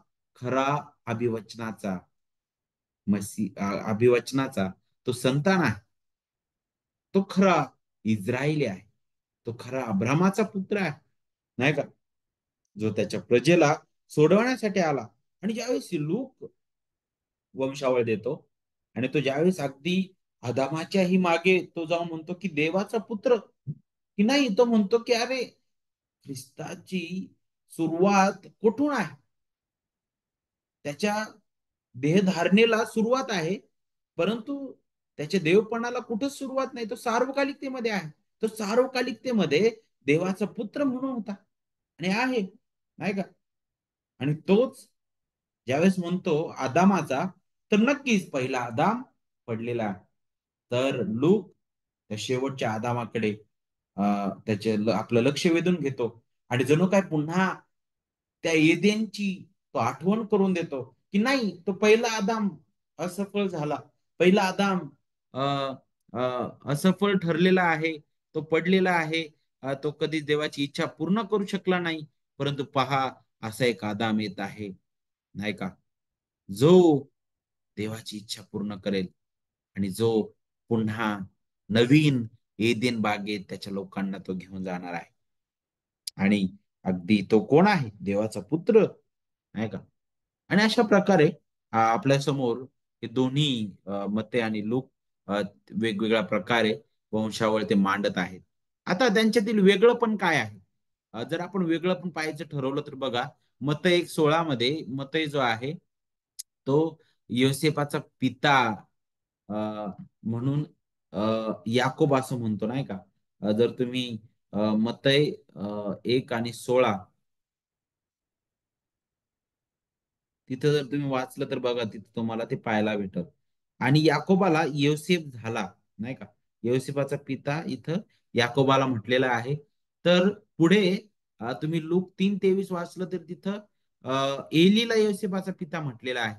खरा अभिवचनाचा अभिवचनाचा तो संतान आहे. तो खरा इस्रायली आहे. तो खरा अब्रामाचा पुत्र आहे, नाही का? जो त्याच्या प्रजेला सोडवण्यासाठी आला. आणि ज्यावेळेस लूक वंशावळ देतो आणि तो ज्यावेळेस अगदी आदामाच्याही मागे तो जाऊन म्हणतो की देवाचा पुत्र, की नाही, तो म्हणतो की अरे, ख्रिस्ताची सुरुवात कुठून आहे? त्याच्या देहधारणेला सुरुवात आहे, परंतु त्याच्या देवपणाला कुठंच सुरुवात नाही. तो सार्वकालिकतेमध्ये आहे. तो सार्वकालिकतेमध्ये देवाचा पुत्र म्हणून होता आणि आहे, नाही का? आणि तोच ज्यावेळेस म्हणतो आदामाचा, तर नक्कीच पहिला आदाम पडलेला आहे. तर लूक त्या शेवटच्या आदामाकडे त्याचे आपलं लक्ष वेधून घेतो आणि जणू काय पुन्हा त्या एदेनची तो आठवण करून देतो की नाही, तो पहिला आदाम असफल झाला, पहिला आदाम अ, असफल ठरलेला आहे, तो पडलेला आहे, तो कधी देवाची इच्छा पूर्ण करू शकला नाही. परंतु पहा, असा एक आदाम येत आहे, नाही का, जो देवाची इच्छा पूर्ण करेल आणि जो पुन्हा नवीन एदेन बागेत त्याच्या लोकांना तो घेऊन जाणार आहे. आणि अगदी तो कोण आहे? देवाचा पुत्र, नाही का? आणि अशा प्रकारे आपल्या समोर हे दोन्ही मते आणि लोक वेगवेगळ्या प्रकारे वंशावळ ते मांडत आहेत. आता त्यांच्यातील वेगळं पण काय आहे? जर आपण वेगळं पण पाहायचं ठरवलं तर बघा, मत 1:16 मध्ये मतय जो आहे तो योसेपाचा पिता अ, म्हणून याकोब असं म्हणतो, नाही का? जर तुम्ही मत्तई 1 आणि 16 तिथं जर तुम्ही वाचलं तर बघा, तिथं तुम्हाला ते पाहायला भेटत. आणि याकोबाला योसेफ झाला, नाही का? योसेफाचा पिता इथं याकोबाला म्हटलेला आहे. तर पुढे तुम्ही लूक 3:23 वाचलं तर तिथं एलीला योसेफाचा पिता म्हटलेला आहे.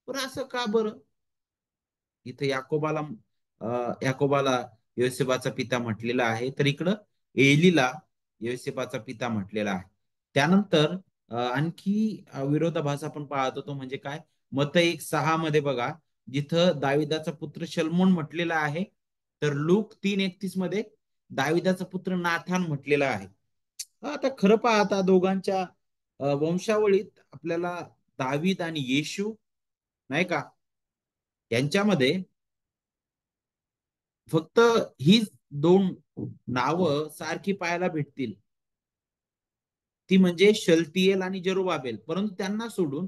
पण असं का बरं? इथं याकोबाला योसेफाचा पिता म्हटलेला आहे, तर इकडं एलीला योसेफाचा पिता म्हटलेला आहे. त्यानंतर आणखी विरोधाभास आपण पाहतो, तो म्हणजे काय? मत 1:6 मध्ये बघा, जिथं दाविदाचा पुत्र शल्मोन म्हटलेला आहे, तर लूक 3:31 मध्ये दाविदाचा पुत्र नाथान म्हटलेला आहे. आता खरं पाहता दोघांच्या वंशावळीत आपल्याला दावीद आणि येशू, नाही का, यांच्यामध्ये फक्त ही दोन नावं सारखी पाहायला भेटतील, ती म्हणजे शलतियेल आणि जरुबाबेल. परंतु त्यांना सोडून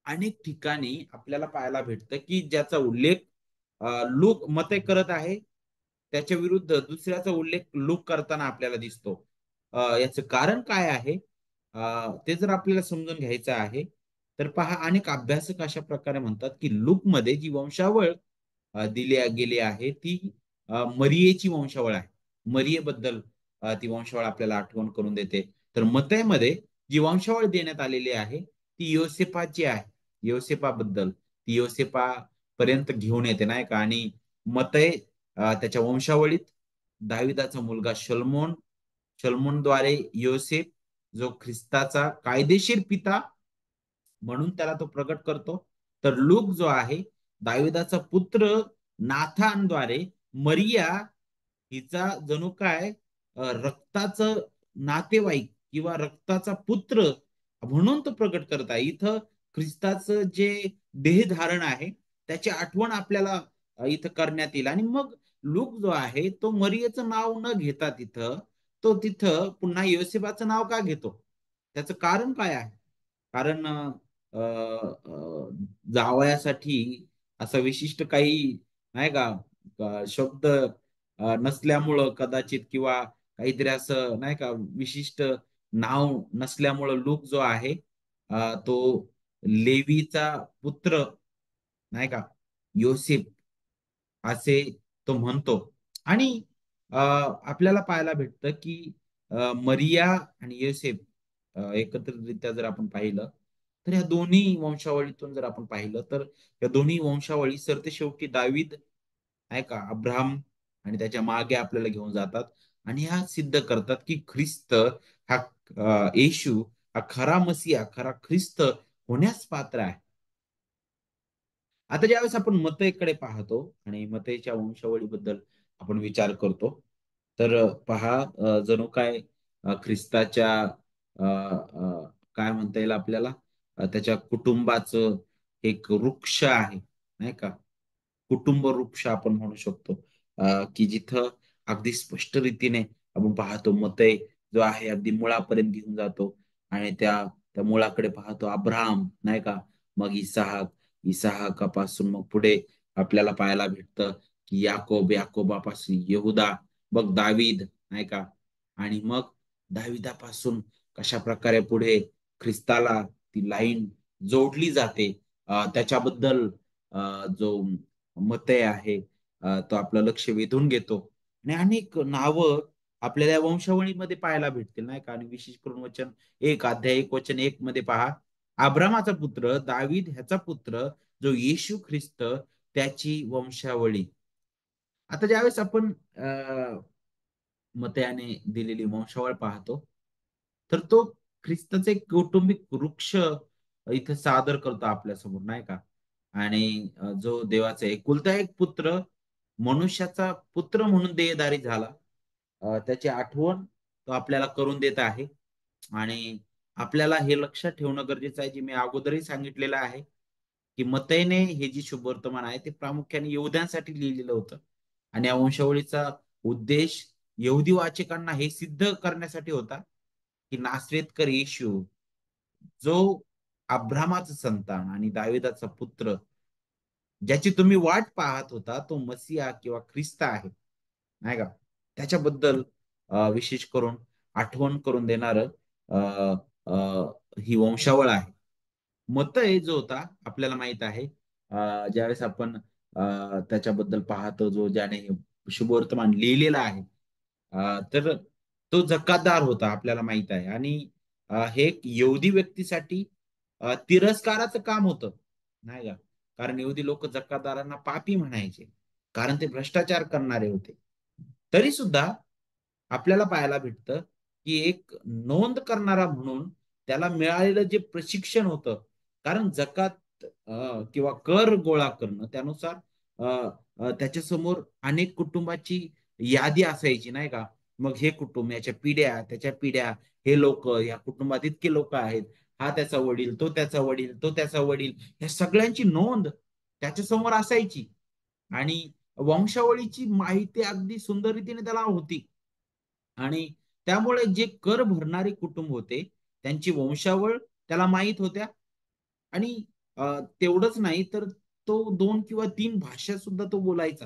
अनेक ठिकाणी आपल्याला पाहायला भेटतं की ज्याचा उल्लेख लूक मते करत आहे, त्याच्या विरुद्ध दुसऱ्याचा उल्लेख लूक करताना आपल्याला दिसतो. याचं कारण काय आहे? ते जर आपल्याला समजून घ्यायचं आहे, तर पहा, अनेक अभ्यासक अशा प्रकारे म्हणतात की लूक मध्ये जी वंशावळ दिली गेली आहे ती मरियेची वंशावळ आहे. मरियेबद्दल ती वंशावळ आपल्याला आठवण करून देते. तर मत्तईमध्ये जी वंशावळ देण्यात आलेली आहे ती योसेफाची आहे. योसेफाबद्दल, ती योसेफा पर्यंत घेऊन येते, नाही का? आणि मत्तई त्याच्या वंशावळीत दाविदाचा मुलगा शल्मोन, शल्मोनद्वारे योसेफ, जो ख्रिस्ताचा कायदेशीर पिता म्हणून त्याला तो प्रकट करतो. तर लूक जो आहे, दाविदाचा पुत्र नाथानद्वारे मरिया हिचा जणू काय रक्ताचं नातेवाईक किंवा रक्ताचा पुत्र म्हणून तो प्रकट करत आहे. इथं ख्रिस्ताचं जे देहधारण आहे त्याची आठवण आपल्याला इथं करण्यात येईल. आणि मग लूक जो आहे तो मरियेचं नाव न घेता तिथं, तो तिथं पुन्हा योसेफाचं नाव का घेतो? त्याचं कारण काय आहे? कारण जावयासाठी असं विशिष्ट काही, नाही का, शब्द नसल्यामुळं कदाचित, किंवा काहीतरी असं, नाही का, विशिष्ट नाव नसल्यामुळं लूक जो आहे तो लेवीचा पुत्र, नाही का, योसेफ असे तो म्हणतो. आणि आपल्याला पाहायला भेटतं की मरिया आणि योसेफ एकत्रितरित्या जर आपण पाहिलं, तर ह्या दोन्ही वंशावळीतून जर आपण पाहिलं, तर या दोन्ही वंशावळी सरते शेवटी दावीद, आहे का, अब्राहम आणि त्याच्या मागे आपल्याला घेऊन जातात. आणि ह्या सिद्ध करतात की ख्रिस्त हा, येशू हा खरा मसीहा, खरा ख्रिस्त होण्यास पात्र आहे. आता ज्यावेळेस आपण मतेकडे पाहतो आणि मतेच्या वंशावळीबद्दल आपण विचार करतो, तर पहा, जणू काय ख्रिस्ताच्या काय म्हणता येईल आपल्याला, त्याच्या कुटुंबाचं एक वृक्ष आहे, नाही का? कुटुंब वृक्ष आपण म्हणू शकतो. की जिथं अगदी स्पष्ट रीतीने आपण पाहतो, मते जो आहे अगदी मुळापर्यंत घेऊन जातो. आणि त्या मुळाकडे पाहतो अब्राहम, नाही का, मग इसाहाक, इसाहाकापासून मग पुढे आपल्याला पाहायला भेटतं की याकोब, याकोबापासून यहुदा, मग दावीद, नाही का, आणि मग दाविदापासून कशा प्रकारे पुढे ख्रिस्ताला ती लाईन जोडली जाते, त्याच्याबद्दल जो मते आहे तो आपलं लक्ष वेधून घेतो. आणि अनेक नावं आपल्याला या वंशावळीमध्ये पाहायला भेटतील, नाही का? आणि विशेष करून वचन 1 मध्ये पहा, अब्रामाचा पुत्र दावीद ह्याचा पुत्र जो येशू ख्रिस्त, त्याची वंशावळी. आता ज्यावेळेस आपण मत्याने दिलेली वंशावळ पाहतो, तर तो ख्रिस्ताचे एक कौटुंबिक वृक्ष इथे सादर करतो आपल्या समोर, नाही का? आणि जो देवाचा एकुलता एक पुत्र, मनुष्याचा पुत्र म्हणून देहधारी झाला, त्याची आठवण तो आपल्याला करून देत आहे. आणि आपल्याला हे लक्षात ठेवणं गरजेचं आहे, जे मी अगोदरही सांगितलेलं आहे, की मत्तईने हे जे शुभ वर्तमान आहे ते प्रामुख्याने यहूद्यांसाठी लिहिलेलं होतं. आणि या वंशावळीचा उद्देश यहुदी वाचकांना हे सिद्ध करण्यासाठी होता की नासरेतकर येशू, जो अब्रामाचा संतान आणि दाविदाचा पुत्र, ज्याची तुम्ही वाट पाहत होता, तो मसीहा किंवा ख्रिस्त आहे, नाही का? त्याच्याबद्दल विशेष करून आठवण करून देणार ही वंशावळ आहे. मतय जो होता आपल्याला माहित आहे, ज्यावेळेस आपण त्याच्याबद्दल पाहतो, जो ज्याने शुभवर्तमान लिहिलेला आहे, तर तो जकातदार होता आपल्याला माहित आहे. आणि हे एक यहुदी व्यक्तीसाठी तिरस्काराचं काम होतं, नाही का? कारण यहुदी लोक जकातदारांना पापी म्हणायचे, कारण ते भ्रष्टाचार करणारे होते. तरी सुद्धा आपल्याला पाहायला भेटतं की एक नोंद करणारा म्हणून त्याला मिळालेलं जे प्रशिक्षण होतं, कारण जकात किंवा कर गोळा करणं त्यानुसार त्याच्यासमोर अनेक कुटुंबाची यादी असायची, नाही का? मग हे कुटुंब, याच्या पिढ्या, त्याच्या पिढ्या, हे लोक, या कुटुंबात इतके लोक आहेत, हा त्याचा वडील, तो त्याचा वडील, तो त्याचा वडील, या सगळ्यांची नोंद त्याच्यासमोर असायची. आणि वंशावळीची माहिती अगदी सुंदर रीतीने त्याला होती. आणि त्यामुळे जे कर भरणारे कुटुंब होते त्यांची वंशावळ त्याला माहीत होत्या. आणि तेवढंच नाही तर तो 2 किंवा 3 भाषा सुद्धा तो बोलायचा.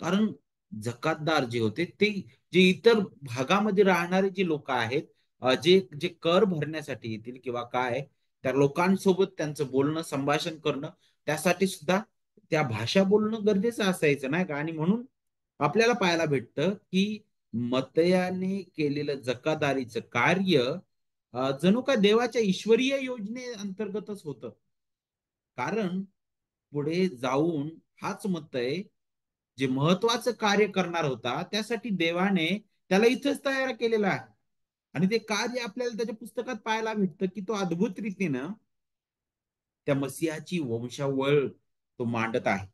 कारण जकातदार जे होते ते, जे इतर भागामध्ये राहणारे जे लोक आहेत, जे जे कर भरण्यासाठी येतील किंवा काय, त्या लोकांसोबत त्यांचं बोलणं, संभाषण करणं, त्यासाठी सुद्धा त्या भाषा बोलणं गरजेचं असायचं, नाही का? आणि म्हणून आपल्याला पाहायला भेटतं की मतयाने केलेलं जकादारीचं कार्य जणू का देवाच्या ईश्वरीय योजने अंतर्गतच होतं. कारण पुढे जाऊन हाच मत्तय जे महत्वाचं कार्य करणार होता, त्यासाठी देवाने त्याला इथंच तयार केलेला आहे. आणि ते कार्य आपल्याला त्याच्या पुस्तकात पाहायला भेटतं की तो अद्भुत रीतीनं त्या मसीहाची वंशावळ तो मांडत आहे.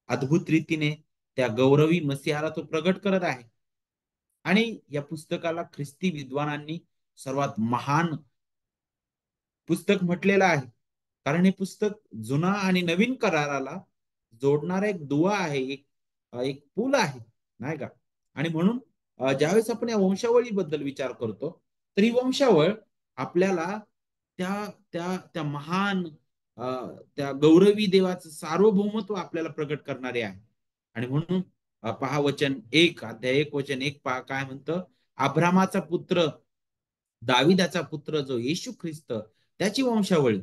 अद्भुत रीतीने त्या गौरवी मसीहाला तो प्रगट करत आहे. आणि या पुस्तकाला ख्रिस्ती विद्वानांनी सर्वात महान पुस्तक म्हटलेलं आहे. कारण हे पुस्तक जुना आणि नवीन कराराला जोडणारा एक दुवा आहे, एक एक पूल आहे, नाही का? आणि म्हणून ज्यावेळेस आपण या वंशावळीबद्दल विचार करतो, तर ही वंशावळ आपल्याला त्या त्या महान अ, त्या गौरवी देवाचं सार्वभौमत्व आपल्याला प्रगट करणारे आहे. आणि म्हणून पहा वचन 1, अध्याय 1 वचन 1 पहा काय म्हणतं. अब्रामाचा पुत्र, दाविदाचा पुत्र जो येशू ख्रिस्त, त्याची वंशावळी.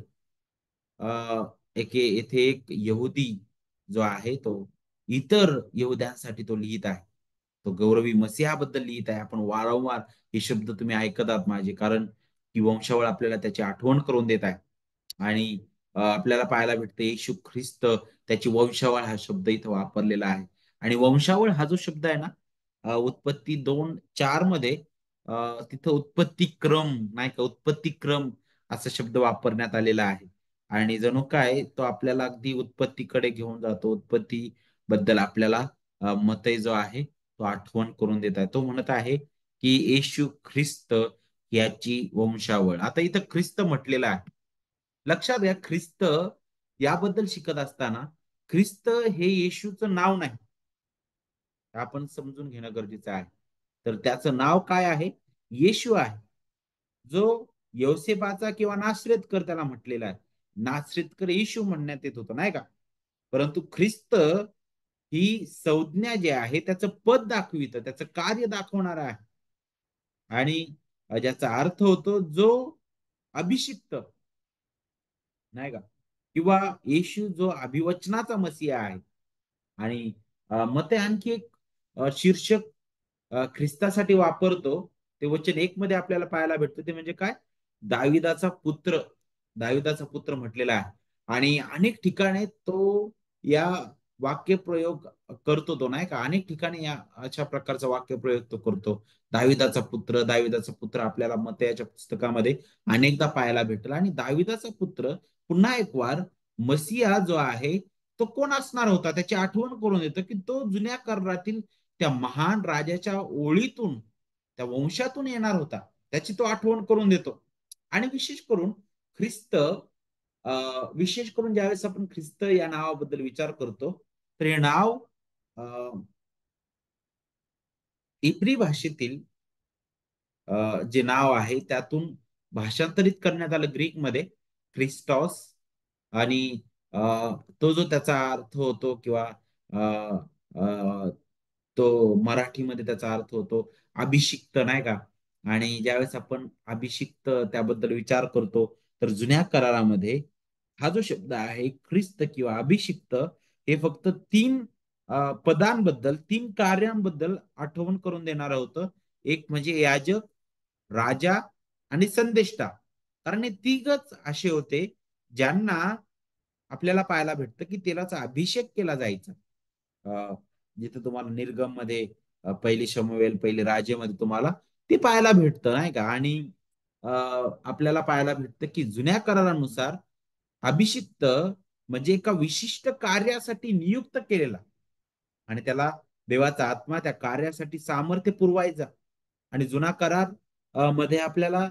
अ, येथे एक यहुदी जो आहे तो इतर यहुद्यांसाठी तो लिहित आहे. तो गौरवी मसीहाबद्दल लिहित आहे. आपण वारंवार हे शब्द तुम्ही ऐकत आहात माझे, कारण ही वंशावळ आपल्याला त्याची आठवण करून देत आहे. आणि आपल्याला पाहायला भेटतं येशू ख्रिस्त, त्याची वंशावळ हा शब्द इथं वापरलेला आहे. आणि वंशावळ हा जो शब्द आहे ना, उत्पत्ती 2:4 मध्ये तिथं उत्पत्ती क्रम, नाही का, उत्पत्ती क्रम असा शब्द वापरण्यात आलेला आहे. आणि जणू काय तो आपल्याला अगदी उत्पत्तीकडे घेऊन जातो. उत्पत्ती बद्दल आपल्याला मतय जो आहे तो आठवण करून देत आहे. तो म्हणत आहे की येशू ख्रिस्त याची वंशावळ. आता इथं ख्रिस्त म्हटलेलं आहे. लक्षात घ्या, ख्रिस्त याबद्दल शिकत असताना ख्रिस्त हे येशूचं नाव नाही, आपण समजून घेणं गरजेचं आहे. तर त्याचं नाव काय आहे? येशू आहे. जो यौसेपाचा किंवा नासरेतकर त्याला म्हटलेला आहे. नासरेतकर येशू म्हणण्यात येत होतं, नाही का? परंतु ख्रिस्त ही संज्ञा जी आहे त्याचं पद दाखवितं, त्याचं कार्य दाखवणार आहे. आणि ज्याचा अर्थ होतो जो अभिषिक्त, नाही का? किंवा येशू जो अभिवचनाचा मसीहा आहे. आणि मग ते आणखी एक शीर्षक ख्रिस्तासाठी वापरतो, ते वचन 1 मध्ये आपल्याला पाहायला भेटतं. ते म्हणजे काय? दाविदाचा पुत्र. दाविदाचा पुत्र म्हटलेला आहे. आणि अनेक ठिकाणी तो या वाक्यप्रयोग करतो तो, नाही का? अनेक ठिकाणी या अशा प्रकारचा वाक्यप्रयोग तो करतो. दाविदाचा पुत्र, दाविदाचा पुत्र आपल्याला मत्तयाच्या पुस्तकामध्ये अनेकदा पाहायला भेटेल. आणि दाविदाचा पुत्र पुन्हा एक वार मसिया जो आहे तो कोण असणार होता त्याची आठवण करून देतं, की तो जुन्या करारातील त्या महान राजाच्या ओळीतून, त्या वंशातून येणार होता. त्याची तो आठवण करून देतो. आणि विशेष करून ख्रिस्त, विशेष करून ज्यावेळेस आपण ख्रिस्त या नावाबद्दल विचार करतो, तर हे नाव अ, इब्री भाषेतील जे नाव आहे त्यातून भाषांतरित करण्यात आलं ग्रीकमध्ये, ख्रिस्टॉस. आणि अ, तो जो त्याचा अर्थ होतो किंवा अ, अ, तो मराठीमध्ये त्याचा अर्थ होतो अभिषिक्त नाही का. आणि ज्यावेळेस आपण अभिषिक्त त्याबद्दल विचार करतो, तर जुन्या करारामध्ये हा जो शब्द आहे ख्रिस्त किंवा अभिषिक्त, हे फक्त तीन पदांबद्दल, तीन कार्यांबद्दल आठवण करून देणार होतं. एक म्हणजे याजक, राजा आणि संदेष्टा. कारण हे तिघच असे होते ज्यांना आपल्याला पाहायला भेटतं की तेलाचा अभिषेक केला जायचा. जिथे तुम्हाला निर्गम मध्ये पहिली शमूएल, पहिली राजेमध्ये तुम्हाला ते पाहायला भेटतं नाही का. आणि अ, आपल्याला पाहायला भेटतं की जुन्या करारानुसार अभिषिक्त म्हणजे एका विशिष्ट कार्यासाठी नियुक्त केलेला, आणि त्याला देवाचा आत्मा त्या कार्यासाठी सामर्थ्य पुरवायचा. आणि जुना करार मध्ये आपल्याला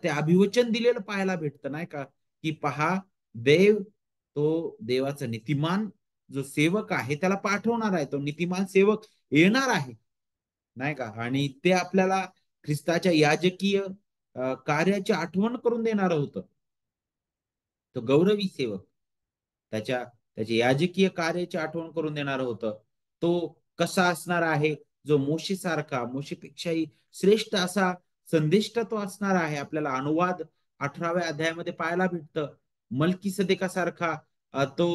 ते अभिवचन दिलेलं पाहायला भेटतं नाही का, की पहा, देव तो देवाचा नीतिमान जो सेवक आहे त्याला पाठवणार आहे, तो नीतिमान सेवक येणार आहे नाही का. आणि ते आपल्याला ख्रिस्ताच्या याजकीय कार्याची आठवण करून देणार होतं. तो गौरवी सेवक त्याच्या त्याच्या याजकीय कार्याची आठवण करून देणार होतं. तो कसा असणार आहे, जो मोशेसारखा, मोशेपेक्षाही श्रेष्ठ असा संदिष्ट तो असणार आहे. आपल्याला अनुवाद 18व्या अध्यायामध्ये पाहायला भेटतं. मलकी सदेकासारखा तो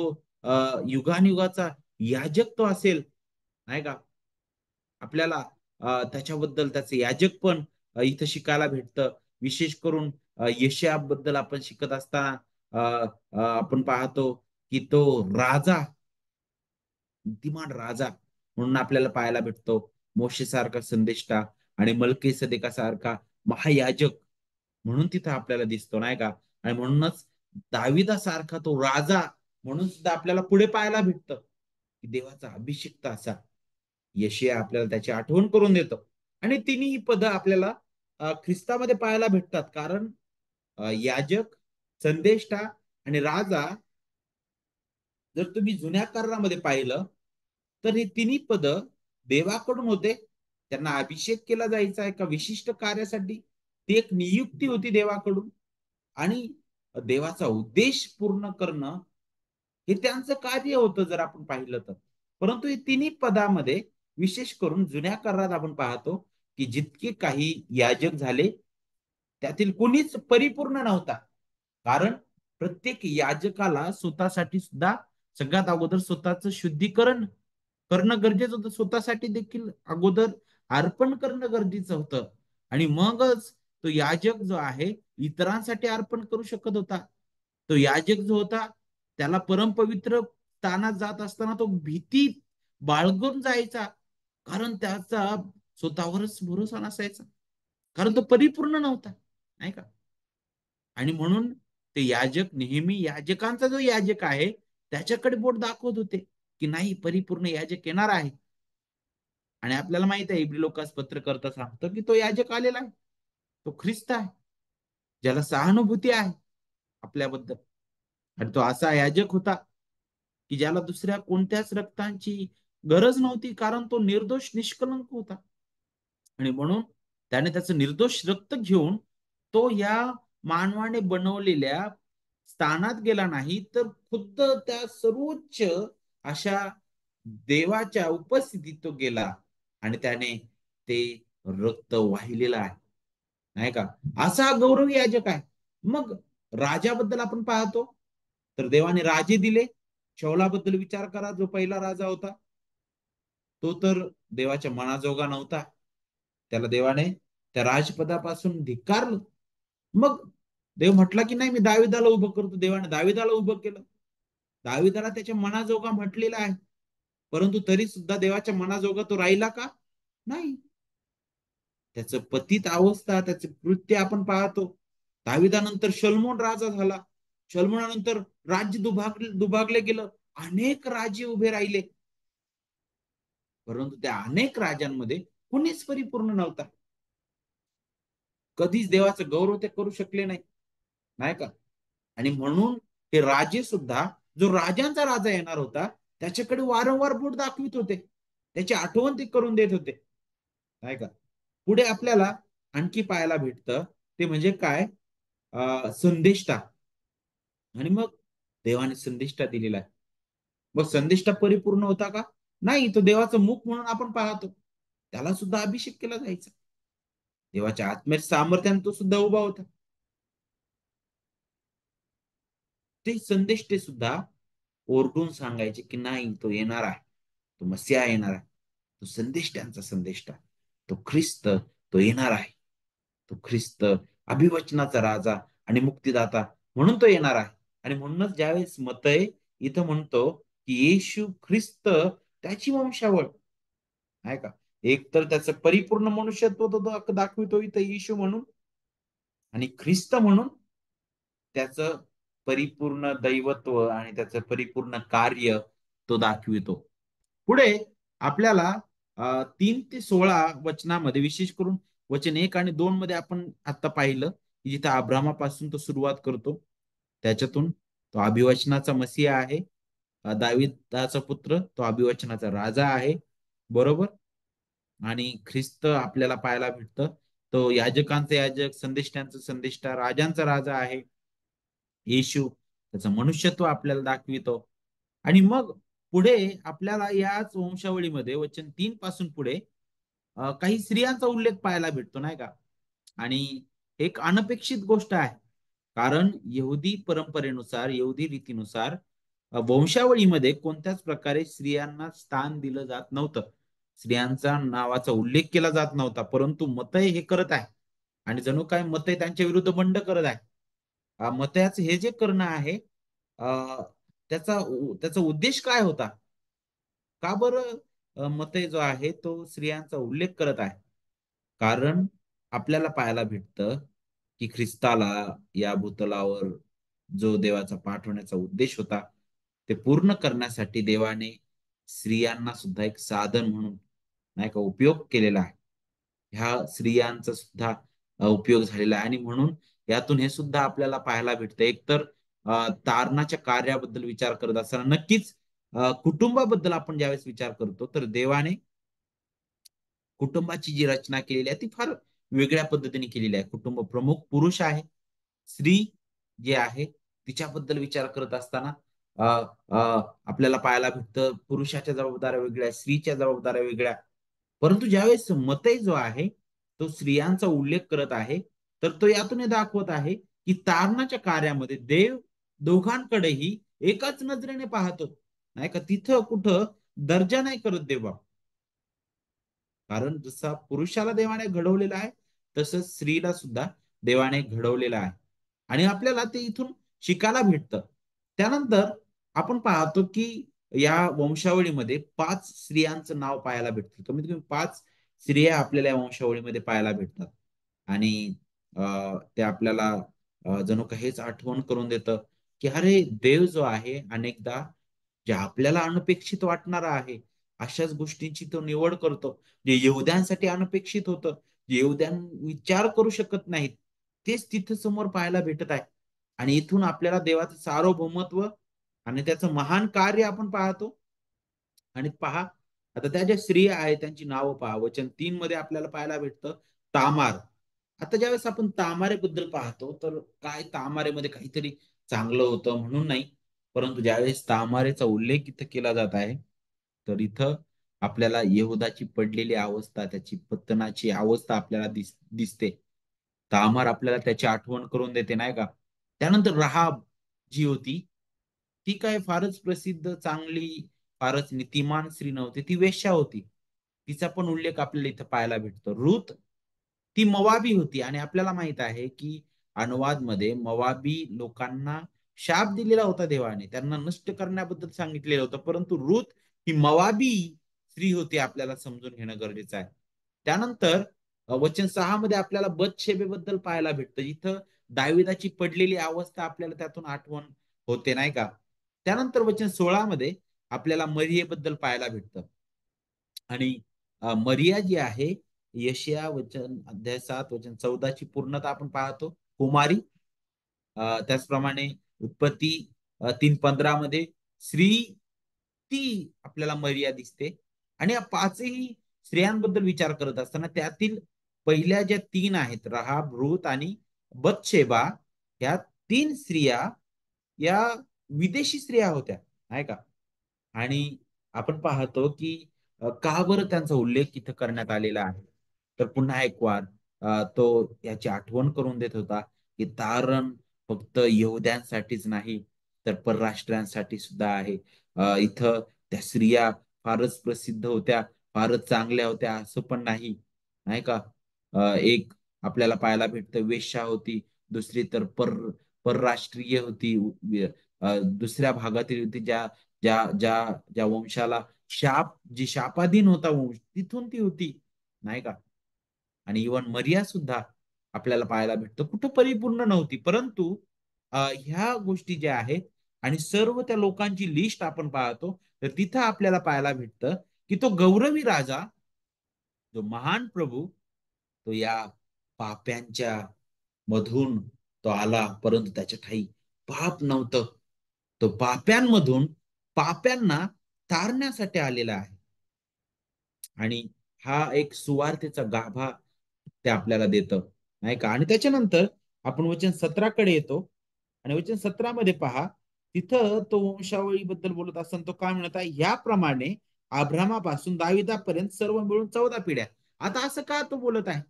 युगानुयुगाचा याजक तो असेल नाही का. आपल्याला त्याच्याबद्दल त्याचे याजक पण इथं शिकायला भेटतं. विशेष करून यशयाबद्दल आपण शिकत असताना आपण पाहतो की तो राजा, बुद्धिमान राजा म्हणून आपल्याला पाहायला भेटतो. मोशेसारखा संदेष्टा आणि मलकी सदेकासारखा महायाजक म्हणून तिथं आपल्याला दिसतो नाही का. आणि म्हणूनच दाविदासारखा तो राजा म्हणून सुद्धा आपल्याला पुढे पाहायला भेटतं की देवाचा अभिषिक्त असा यशया आपल्याला त्याची आठवण करून देतो. आणि तिन्ही पद आपल्याला ख्रिस्तामध्ये पाहायला भेटतात. कारण याजक, संदेष्टा आणि राजा जर तुम्ही जुन्या करारामध्ये पाहिलं, तर हे तिन्ही पद देवाकडून होते. त्यांना अभिषेक केला जायचा एका विशिष्ट कार्यासाठी. ती एक नियुक्ती होती देवाकडून. आणि देवाचा उद्देश पूर्ण करणं हे त्यांचं कार्य होतं जर आपण पाहिलं तर. परंतु हे तिन्ही पदामध्ये विशेष करून जुन्या करारात आपण पाहतो की जितके काही याजक झाले त्यातील कुणीच परिपूर्ण नव्हता. कारण प्रत्येक याजकाला स्वतःसाठी सुद्धा सगळ्यात अगोदर स्वतःचं शुद्धीकरण करणं गरजेचं होतं. स्वतःसाठी देखील अगोदर अर्पण करणं गरजेचं होतं. आणि मगच तो याजक जो आहे इतरांसाठी अर्पण करू शकत होता. तो याजक जो होता त्याला परमपवित्र स्थानात जात असताना तो भीती बाळगून जायचा. कारण त्याचा स्वतःवरच भरोसा नसायचा. कारण तो परिपूर्ण नव्हता नाही का. आणि म्हणून ते याजक नेहमी याजकांचा जो याजक आहे त्याच्याकडे बोट दाखवत होते की नाही, परिपूर्ण याजक येणार आहे. आणि आपल्याला माहित आहे इब्री लोकास पत्र करता सांगतं की तो याजक आलेला आहे, तो ख्रिस्त आहे, ज्याला सहानुभूती आहे आपल्याबद्दल. आणि तो असा याजक होता की ज्याला दुसऱ्या कोणत्याच रक्तांची गरज नव्हती, कारण तो निर्दोष निष्कलंक होता. आणि म्हणून त्याने त्याचं निर्दोष रक्त घेऊन तो या मानवाने बनवलेल्या स्थानात गेला नाही, तर खुद्द त्या सर्वोच्च अशा देवाच्या उपस्थितीत तो गेला. आणि त्याने ते रक्त वाहिलेलं आहे नाही का. असा गौरव याजक आहे. मग राजाबद्दल आपण पाहतो, तर देवाने राजे दिले. शौलाबद्दल विचार करा, जो पहिला राजा होता तो तर देवाच्या मनाजोगा नव्हता. त्याला देवाने त्या राजपदापासून धिक्कारलं. मग देव म्हटला की नाही, मी दाविदाला उभं करतो. देवाने दाविदाला उभं केलं. दाविदाला त्याच्या मनाजोगा म्हटलेला आहे. परंतु तरी सुद्धा देवाच्या मनाजोगा तो राहिला का? नाही. त्याचं पतित अवस्था, त्याचे कृत्य आपण पाहतो. दाविदानंतर शल्मोन राजा झाला. शल्मोनानंतर राज्य दुभागले गेलं. अनेक राजे उभे राहिले. परंतु त्या अनेक राजांमध्ये कुणीच परिपूर्ण नव्हता. कधीच देवाचं गौरव ते करू शकले नाही नाही का. आणि म्हणून हे राजे सुद्धा, जो राजांचा राजा येणार होता त्याच्याकडे वारंवार बोट दाखवित होते. त्याची आठवण ते करून देत होते नाही का. पुढे आपल्याला आणखी पाहायला भेटतं ते म्हणजे काय, संदेष्टा. आणि मग देवाने संदेष्टा दिलेला आहे. मग संदेष्टा परिपूर्ण होता का? नाही, तो देवाचं मुख म्हणून आपण पाहतो. त्याला सुद्धा अभिषेक केला जायचा. देवाच्या आत्म्याच्या सामर्थ्याने तो सुद्धा उभा होता. ते संदेश ते सुद्धा ओरडून सांगायचे की नाही, तो येणार आहे, तो मसीहा येणार आहे. तो संदेश त्यांचा संदेश तो ख्रिस्त, तो येणार आहे. तो ख्रिस्त अभिवचनाचा राजा आणि मुक्तिदाता म्हणून तो येणार आहे. आणि म्हणूनच ज्यावेळेस मत्तय इथं म्हणतो की येशू ख्रिस्त त्याची वंशावळ आहे का, एक तर त्याचं परिपूर्ण मनुष्यत्व तो दाखवितो इथं येशू म्हणून, आणि ख्रिस्त म्हणून त्याचं परिपूर्ण दैवत्व आणि त्याचं परिपूर्ण कार्य तो दाखवितो. पुढे आपल्याला 3 ते 16 वचनामध्ये, विशेष करून वचन 1 आणि 2 मध्ये आपण आता पाहिलं की जिथे अब्रामापासून तो सुरुवात करतो, त्याच्यातून तो अभिवचनाचा मसीहा आहे, दाविदाचा पुत्र, तो अभिवचनाचा राजा आहे, बरोबर. आणि ख्रिस्त आपल्याला पाहायला भेटतं, तो याजकांचा याजक, संदेष्टांचा संदेष्टा, राजांचा राजा आहे. येशू त्याचं मनुष्यत्व आपल्याला दाखवितो. आणि मग पुढे आपल्याला याच वंशावळीमध्ये वचन 3 पासून पुढे काही स्त्रियांचा उल्लेख पाहायला भेटतो, नाही का. आणि एक अनपेक्षित गोष्ट आहे, कारण यहुदी परंपरेनुसार, यहुदी रीतीनुसार वंशावळीमध्ये कोणत्याच प्रकारे स्त्रियांना स्थान दिलं जात नव्हतं. स्त्रियांचा नावाचा उल्लेख केला जात नव्हता. परंतु मतय हे करत आहे, आणि जणू काय मतय त्यांच्या विरुद्ध बंड करत आहे. मतयाचं हे जे करणं आहे, त्याचा त्याचा उद्देश काय होता? का बरं मते जो आहे तो स्त्रियांचा उल्लेख करत आहे? कारण आपल्याला पाहायला भेटतं की ख्रिस्ताला या भूतलावर जो देवाचा पाठवण्याचा उद्देश होता, ते पूर्ण करण्यासाठी देवाने स्त्रियांना सुद्धा एक साधन म्हणून, नाही का, उपयोग केलेला आहे. ह्या स्त्रियांचा सुद्धा उपयोग झालेला आहे. आणि म्हणून यातून हे सुद्धा आपल्याला पाहायला भेटतं. एकतर तारणाच्या कार्याबद्दल विचार करत असताना नक्कीच कुटुंबाबद्दल आपण ज्यावेळेस विचार करतो, तर देवाने कुटुंबाची जी रचना केलेली आहे ती फार वेगळ्या पद्धतीने केलेली आहे. कुटुंब प्रमुख पुरुष आहे, स्त्री जी आहे तिच्याबद्दल विचार करत असताना अ, आपल्याला पाहायला भेटतं पुरुषाच्या जबाबदाऱ्या वेगळ्या, स्त्रीच्या जबाबदाऱ्या वेगळ्या. परंतु ज्यावेळेस मतय जो आहे तो स्त्रियांचा उल्लेख करत आहे, तर तो यातून हे दाखवत आहे की तारणाच्या कार्यामध्ये देव दोघांकडेही एकाच नजरेने पाहतो, नाही का. तिथं कुठं दर्जा नाही करत देवा. कारण जसा पुरुषाला देवाने घडवलेला आहे, तसंच स्त्रीला सुद्धा देवाने घडवलेलं आहे. आणि आपल्याला ते इथून शिकायला भेटतं. त्यानंतर आपण पाहतो की या वंशावळीमध्ये 5 स्त्रियांचं नाव पाहायला भेटतं. कमीत कमी 5 स्त्रिया आपल्याला या वंशावळीमध्ये पाहायला भेटतात. आणि ते आपल्याला जणू काही हेच आठवण करून देतं की अरे, देव जो आहे अनेकदा जे आपल्याला अनपेक्षित वाटणार आहे, अशाच गोष्टींची तो निवड करतो. जे यहूद्यांसाठी अनपेक्षित होतं, जे यहूद्यां विचार करू शकत नाहीत, तेच तिथं समोर पाहायला भेटत आहे. आणि इथून आपल्याला देवाचं सार्वभौमत्व आणि त्याचं महान कार्य आपण पाहतो. आणि पहा, आता त्या ज्या स्त्रिया आहेत त्यांची नावं पहा. वचन 3 मध्ये आपल्याला पाहायला भेटतं तामार. आता ज्यावेळेस आपण तामारेबद्दल पाहतो, तर काय तामारेमध्ये काहीतरी चांगलं होतं म्हणून नाही, परंतु ज्यावेळेस तामारेचा उल्लेख इथं केला जात आहे, तर इथं आपल्याला यहूदाची पडलेली अवस्था, त्याची पतनाची अवस्था आपल्याला दिसते. तामार आपल्याला त्याची आठवण करून देते, नाही का. त्यानंतर राहाब जी होती, ती काय फारच प्रसिद्ध, चांगली, फारच नीतिमान स्त्री नव्हती, ती वेश्या होती. तिचा पण उल्लेख आपल्याला इथं पाहायला भेटतो. रूत ती मवाबी होती, आणि आपल्याला माहित आहे की अनुवाद मध्ये मवाबी लोकांना शाप दिलेला होता देवाने, त्यांना नष्ट करण्याबद्दल सांगितलेलं होतं. परंतु रूत ही मवाबी स्त्री होती, आपल्याला समजून घेणं गरजेचं आहे. त्यानंतर वचन 6 मध्ये आपल्याला बदशेबेबद्दल पाहायला भेटतं, जिथं दाविदाची पडलेली अवस्था आपल्याला त्यातून आठवण होते, नाही का. त्यानंतर वचन 16 मध्ये आपल्याला मरियेबद्दल पाहायला भेटतं. आणि मरिया जी आहे, यशया अध्याय 7 वचन 14 ची पूर्णता आपण पाहतो, कुमारी. त्याचप्रमाणे उत्पत्ती 3:15 मध्ये स्त्री, ती आपल्याला मरिया दिसते. आणि या 5ही स्त्रियांबद्दल विचार करत असताना त्यातील पहिल्या ज्या 3 आहेत, राहाब, रूत आणि बत्शेबा, ह्या 3 स्त्रिया या विदेशी स्त्रिया होत्या, नाही का. आणि आपण पाहतो की का बरं त्यांचा उल्लेख इथं करण्यात आलेला आहे? तर पुन्हा एक वार तो याची आठवण करून देत होता की तारण फक्त यहूद्यांसाठीच नाही, तर परराष्ट्रांसाठी सुद्धा आहे. इथं त्या स्त्रिया फारच प्रसिद्ध होत्या, फारच चांगल्या होत्या असं पण नाही, नाही का? एक आपल्याला पाहायला भेटतं वेश्या होती, दुसरी तर परराष्ट्रीय होती, दुसऱ्या भागातील होती, ज्या ज्या ज्या ज्या वंशाला जी शापाधीन होता वंश तिथून ती होती, नाही का? आणि इवन मरिया सुद्धा आपल्याला पाहायला भेटतं कुठं परिपूर्ण नव्हती, परंतु ह्या गोष्टी ज्या आहेत आणि सर्व त्या लोकांची लिस्ट आपण पाहतो, तर तिथं आपल्याला पाहायला भेटतं की तो गौरवी राजा, जो महान प्रभू, तो या पाप्यांच्या मधून तो आला, परंतु त्याच्या ठाई पाप नव्हतं. तो पाप्यांमधून पाप्यांना तारण्यासाठी आलेला आहे. आणि हा एक सुवार्तेचा गाभा ते आपल्याला देतं, नाही का? आणि त्याच्यानंतर आपण वचन 17 कडे येतो आणि वचन 17 मध्ये पहा, तिथं तो वंशावळीबद्दल बोलत असताना तो काय म्हणत आहे, याप्रमाणे अब्रामापासून दाविदापर्यंत सर्व मिळून 14 पिढ्या. आता असं का तो बोलत आहे?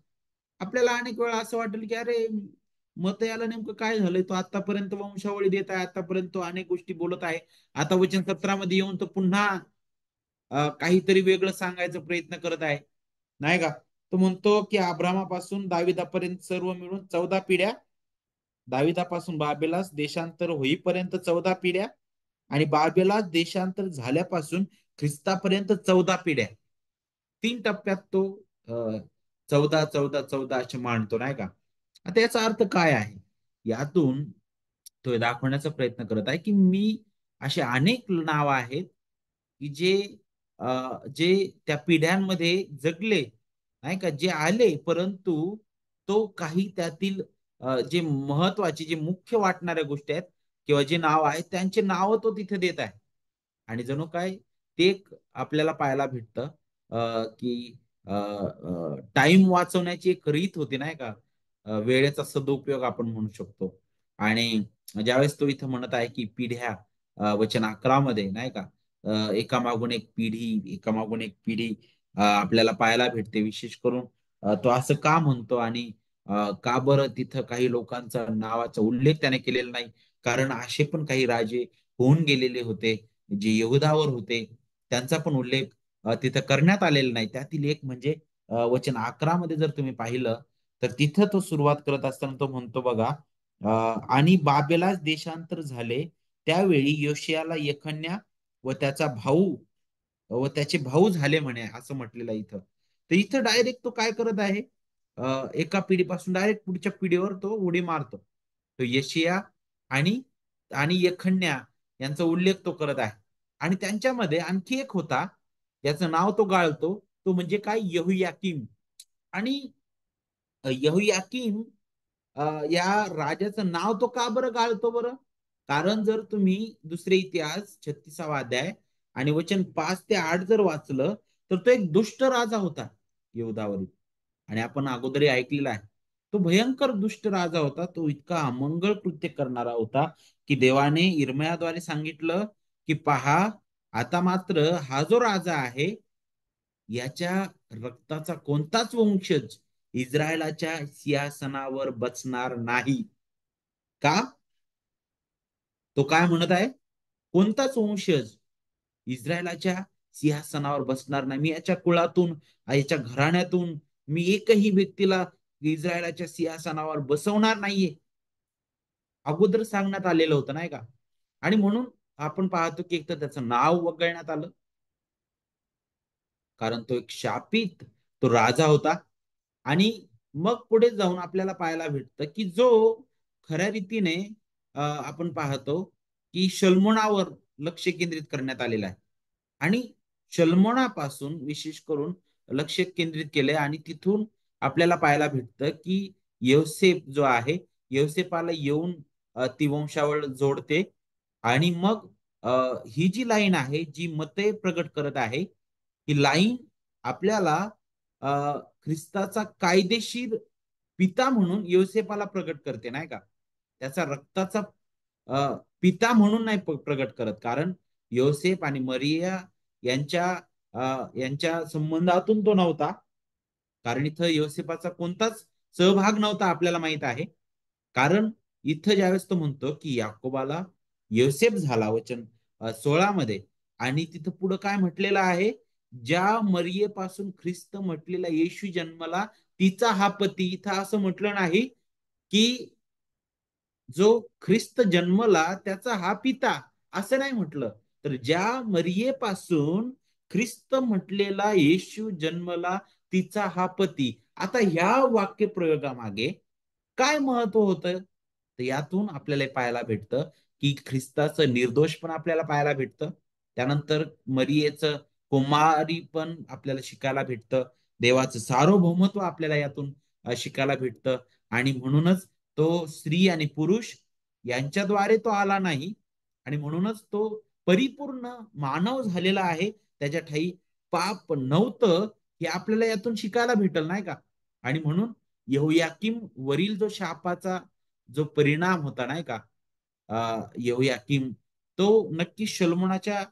आपल्याला अनेक वेळा असं वाटेल की अरे, मत याला नेमकं काय झालंय, तो आतापर्यंत वंशावळी देत आहे, आतापर्यंत तो अनेक गोष्टी बोलत आहे, आता वचन 17 मध्ये येऊन तो पुन्हा काहीतरी वेगळं सांगायचा प्रयत्न करत आहे, नाही का? तो म्हणतो की अब्रामापासून दाविदापर्यंत सर्व मिळून 14 पिढ्या, दाविदापासून बाबेलास देशांतर होईपर्यंत 14 पिढ्या, आणि बाबेलास देशांतर झाल्यापासून ख्रिस्तापर्यंत 14 पिढ्या. 3 टप्प्यात तो 14 14 14 असे मांडतो, नाही का? आता याचा अर्थ काय आहे? यातून तो दाखवण्याचा प्रयत्न करत आहे की मी असे अनेक नाव आहेत की जे त्या पिढ्यांमध्ये जगले, नाही का, जे आले, परंतु तो काही त्यातील जे महत्वाचे, जे मुख्य वाटणाऱ्या गोष्टी आहेत किंवा जे नाव आहेत, त्यांचे नाव तो तिथे देत आहे. आणि जणू काय ते एक आपल्याला पाहायला भेटतं की टाइम वाचवण्याची एक रीत होती, नाही का? वेळेचा सदुपयोग आपण म्हणू शकतो. आणि ज्यावेळेस तो इथं म्हणत आहे की पिढ्या, वचन 11 मध्ये, नाही का, एकामागून एक पिढी, एकामागून एक पिढी आपल्याला पाहायला भेटते. विशेष करून तो असं का म्हणतो आणि का बरं तिथं काही लोकांचा नावाचा उल्लेख त्याने केलेला नाही? कारण असे पण काही राजे होऊन गेलेले होते, जे यहुदावर होते, त्यांचा पण उल्लेख तिथं करण्यात आलेला नाही. त्यातील एक म्हणजे वचन 11 मध्ये जर तुम्ही पाहिलं, तर तिथं तो सुरुवात करत असताना तो म्हणतो बघा, आणि बाबेलाच देशांतर झाले, त्यावेळी योशियाला यखन्या व त्याचा भाऊ व त्याचे भाऊ झाले म्हणे, असं म्हटलेलं आहे इथं. तर इथं डायरेक्ट तो काय करत आहे, एका पिढीपासून डायरेक्ट पुढच्या पिढीवर तो उडी मारतो. तो यशिया आणि आणि यखन्या यांचा उल्लेख तो करत आहे. आणि त्यांच्यामध्ये आणखी एक होता, याचं नाव तो गाळतो, तो म्हणजे काय, यहुयाकीम. आणि यहुयाकीम या राजाचं नाव तो का बरं गाळतो बरं? कारण जर तुम्ही दुसरे इतिहास 36 वा अध्याय आणि वचन 5 ते 8 जर वाचलं, तर तो एक दुष्ट राजा होता यहुदावरील. आणि आपण अगोदरही ऐकलेला आहे, तो भयंकर दुष्ट राजा होता. तो इतका अमंगळ कृत्य करणारा होता की देवाने इर्मयाद्वारे सांगितलं की पहा, आता मात्र हा जो राजा आहे, याच्या रक्ताचा कोणताच वंशज इस्रायलाच्या सिंहासनावर बसणार नाही. का? तो काय म्हणत आहे? कोणताच वंशज इस्रायलाच्या सिंहासनावर बसणार नाही. मी याच्या कुळातून, याच्या घराण्यातून मी एकही व्यक्तीला इस्रायलाच्या सिंहासनावर बसवणार नाहीये, अगोदर सांगण्यात आलेलं होतं, नाही का? आणि म्हणून आपण पाहतो की एक तर त्याचं नाव वगळण्यात आलं, कारण तो एक शापित तो राजा होता. आणि मग पुढे जाऊन आपल्याला पाहायला भेटतं की जो खऱ्या रीतीने आपण पाहतो की शल्मोनावर लक्ष केंद्रित करण्यात आलेलं आहे. आणि शल्मोनापासून विशेष करून लक्ष केंद्रित केलंय, आणि तिथून आपल्याला पाहायला भेटतं की यवसेप जो आहे, यवसेपाला येऊन ती वंशावळ जोडते. आणि मग अ, ही जी लाईन आहे, जी मते प्रगट करत आहे, ही लाईन आपल्याला अ, ख्रिस्ताचा कायदेशीर पिता म्हणून योसेपाला प्रगट करते, नाही का? त्याचा रक्ताचा पिता म्हणून नाही प्रगट करत, कारण योसेफ आणि मरिया यांच्या यांच्या संबंधातून तो नव्हता. कारण इथं योसेफाचा कोणताच सहभाग नव्हता आपल्याला माहित आहे. कारण इथं ज्यावेळेस तो म्हणतो की याकोबाला योसेफ झाला, वचन 16 मध्ये, आणि तिथं पुढं काय म्हटलेलं आहे, ज्या मरियेपासून ख्रिस्त म्हटलेला येशू जन्मला तिचा हा पती. इथं असं म्हटलं नाही की जो ख्रिस्त जन्मला त्याचा हा पिता, असं नाही म्हटलं. तर ज्या मरियेपासून ख्रिस्त म्हटलेला येशू जन्मला तिचा हा पती. आता ह्या वाक्यप्रयोगामागे काय महत्व होतं, तर यातून आपल्याला पाहायला भेटतं की ख्रिस्ताचं निर्दोष पण आपल्याला पाहायला भेटतं. त्यानंतर मरियेचं कुमारी पण आपल्याला शिकायला भेटतं. देवाचं सार्वभौमत्व आपल्याला यातून शिकायला भेटतं. आणि म्हणूनच तो स्त्री आणि पुरुष यांच्याद्वारे तो आला नाही, आणि म्हणूनच तो परिपूर्ण मानव झालेला आहे. त्याच्या ठाई पाप नव्हतं, हे आपल्याला यातून शिकायला भेटल, नाही का. आणि म्हणून यहोयाकीम वरील जो शापाचा जो परिणाम होता, नाही का, यहोयाकीम, तो नक्की शलोमोनाच्या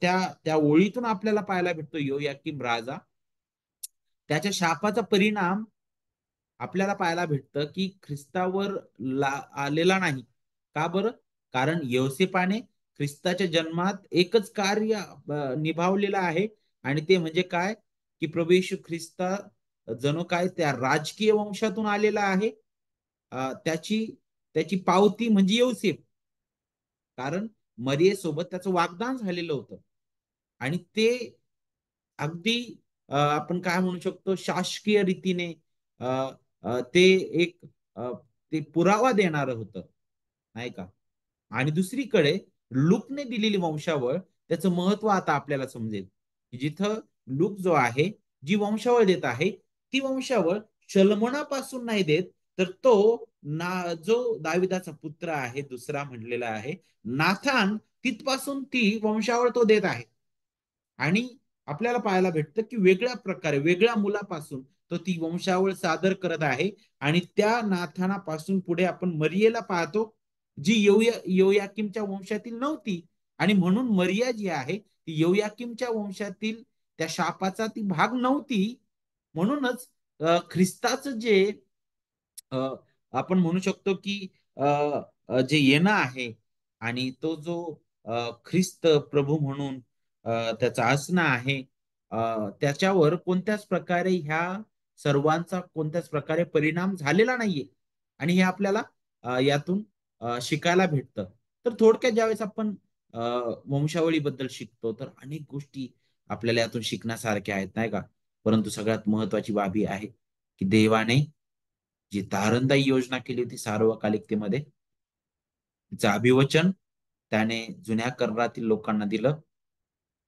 त्या त्या ओळीतून आपल्याला पाहायला भेटतो. यहोयाकीम राजा, त्याच्या शापाचा परिणाम आपल्याला पाहायला भेटतं की ख्रिस्तावर आलेला नाही. का बरं? कारण योसेपाने ख्रिस्ताच्या जन्मात एकच कार्य निभावलेलं आहे, आणि ते म्हणजे काय, की प्रभू येशू ख्रिस्ता जणू काय त्या राजकीय वंशातून आलेला आहे. त्याची त्याची पावती म्हणजे योसेफ. कारण मरियेसोबत त्याचं वागदान झालेलं होतं, आणि ते अगदी आपण काय म्हणू शकतो, शासकीय रीतीने अ, ते एक ते पुरावा देणार होतं, नाही का. आणि दुसरीकडे लूकने दिलेली वंशावळ, त्याचं महत्व आता आपल्याला समजेल. जिथं लूक जो आहे, जी वंशावळ देत आहे, ती वंशावळ शलमोनापासून नाही देत, तर तो जो दाविदाचा पुत्र आहे दुसरा म्हणलेला आहे, नाथान, तिथपासून ती वंशावळ तो देत आहे. आणि आपल्याला पाहायला भेटतं की वेगळ्या प्रकारे वेगळ्या मुलापासून तो ती वंशावळ सादर करत आहे. आणि त्या नाथानापासून पुढे आपण मरियेला पाहतो, जी योयाकिमच्या वंशातील नव्हती. आणि म्हणून मरिया जी आहे ती योयाकिमच्या वंशातील त्या शापाचा ती भाग नव्हती. म्हणूनच ख्रिस्ताचं जे अ, आपण म्हणू शकतो की अ, जे येणं आहे, आणि तो जो ख्रिस्त प्रभू म्हणून त्याचा असणं आहे, त्याच्यावर कोणत्याच प्रकारे ह्या सर्वांचा कोणत्याच प्रकारे परिणाम झालेला नाहीये. आणि हे आपल्याला यातून शिकायला भेटतं. तर थोडक्यात ज्यावेळेस आपण अ, वंशावळीबद्दल शिकतो, तर अनेक गोष्टी आपल्याला यातून शिकण्यासारख्या आहेत, नाही का. परंतु सगळ्यात महत्वाची बाबी आहे की देवाने जी तारणदायी योजना केली होती सार्वकालिकतेमध्ये, तिचं अभिवचन त्याने जुन्या करारातील लोकांना दिलं,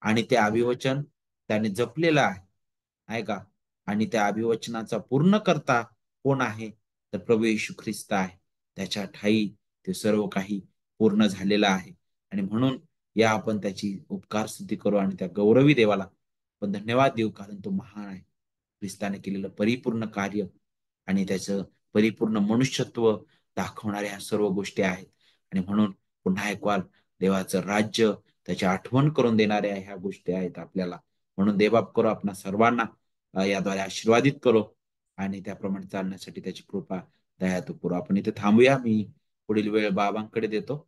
आणि ते अभिवचन त्याने जपलेलं आहे, आहे का. आणि त्या अभिवचनाचा पूर्ण करता कोण आहे, तर प्रभू येशू ख्रिस्त आहे. त्याच्या ठाई ते सर्व काही पूर्ण झालेलं आहे. आणि म्हणून या आपण त्याची उपकार स्तुती करू, आणि त्या गौरवी देवाला पण धन्यवाद देऊ, कारण तो महान आहे. ख्रिस्ताने केलेलं परिपूर्ण कार्य आणि त्याचं परिपूर्ण मनुष्यत्व दाखवणाऱ्या ह्या सर्व गोष्टी आहेत. आणि म्हणून पुन्हा एक वार देवाचं राज्य, त्याची आठवण करून देणाऱ्या ह्या गोष्टी आहेत आपल्याला. म्हणून देवबाप करो आपण सर्वांना याद्वारे आशीर्वादित करो, आणि त्याप्रमाणे चालण्यासाठी त्याची कृपा दया तो करो. आपण इथे थांबूया. मी पुढील वेळ बाबांकडे देतो.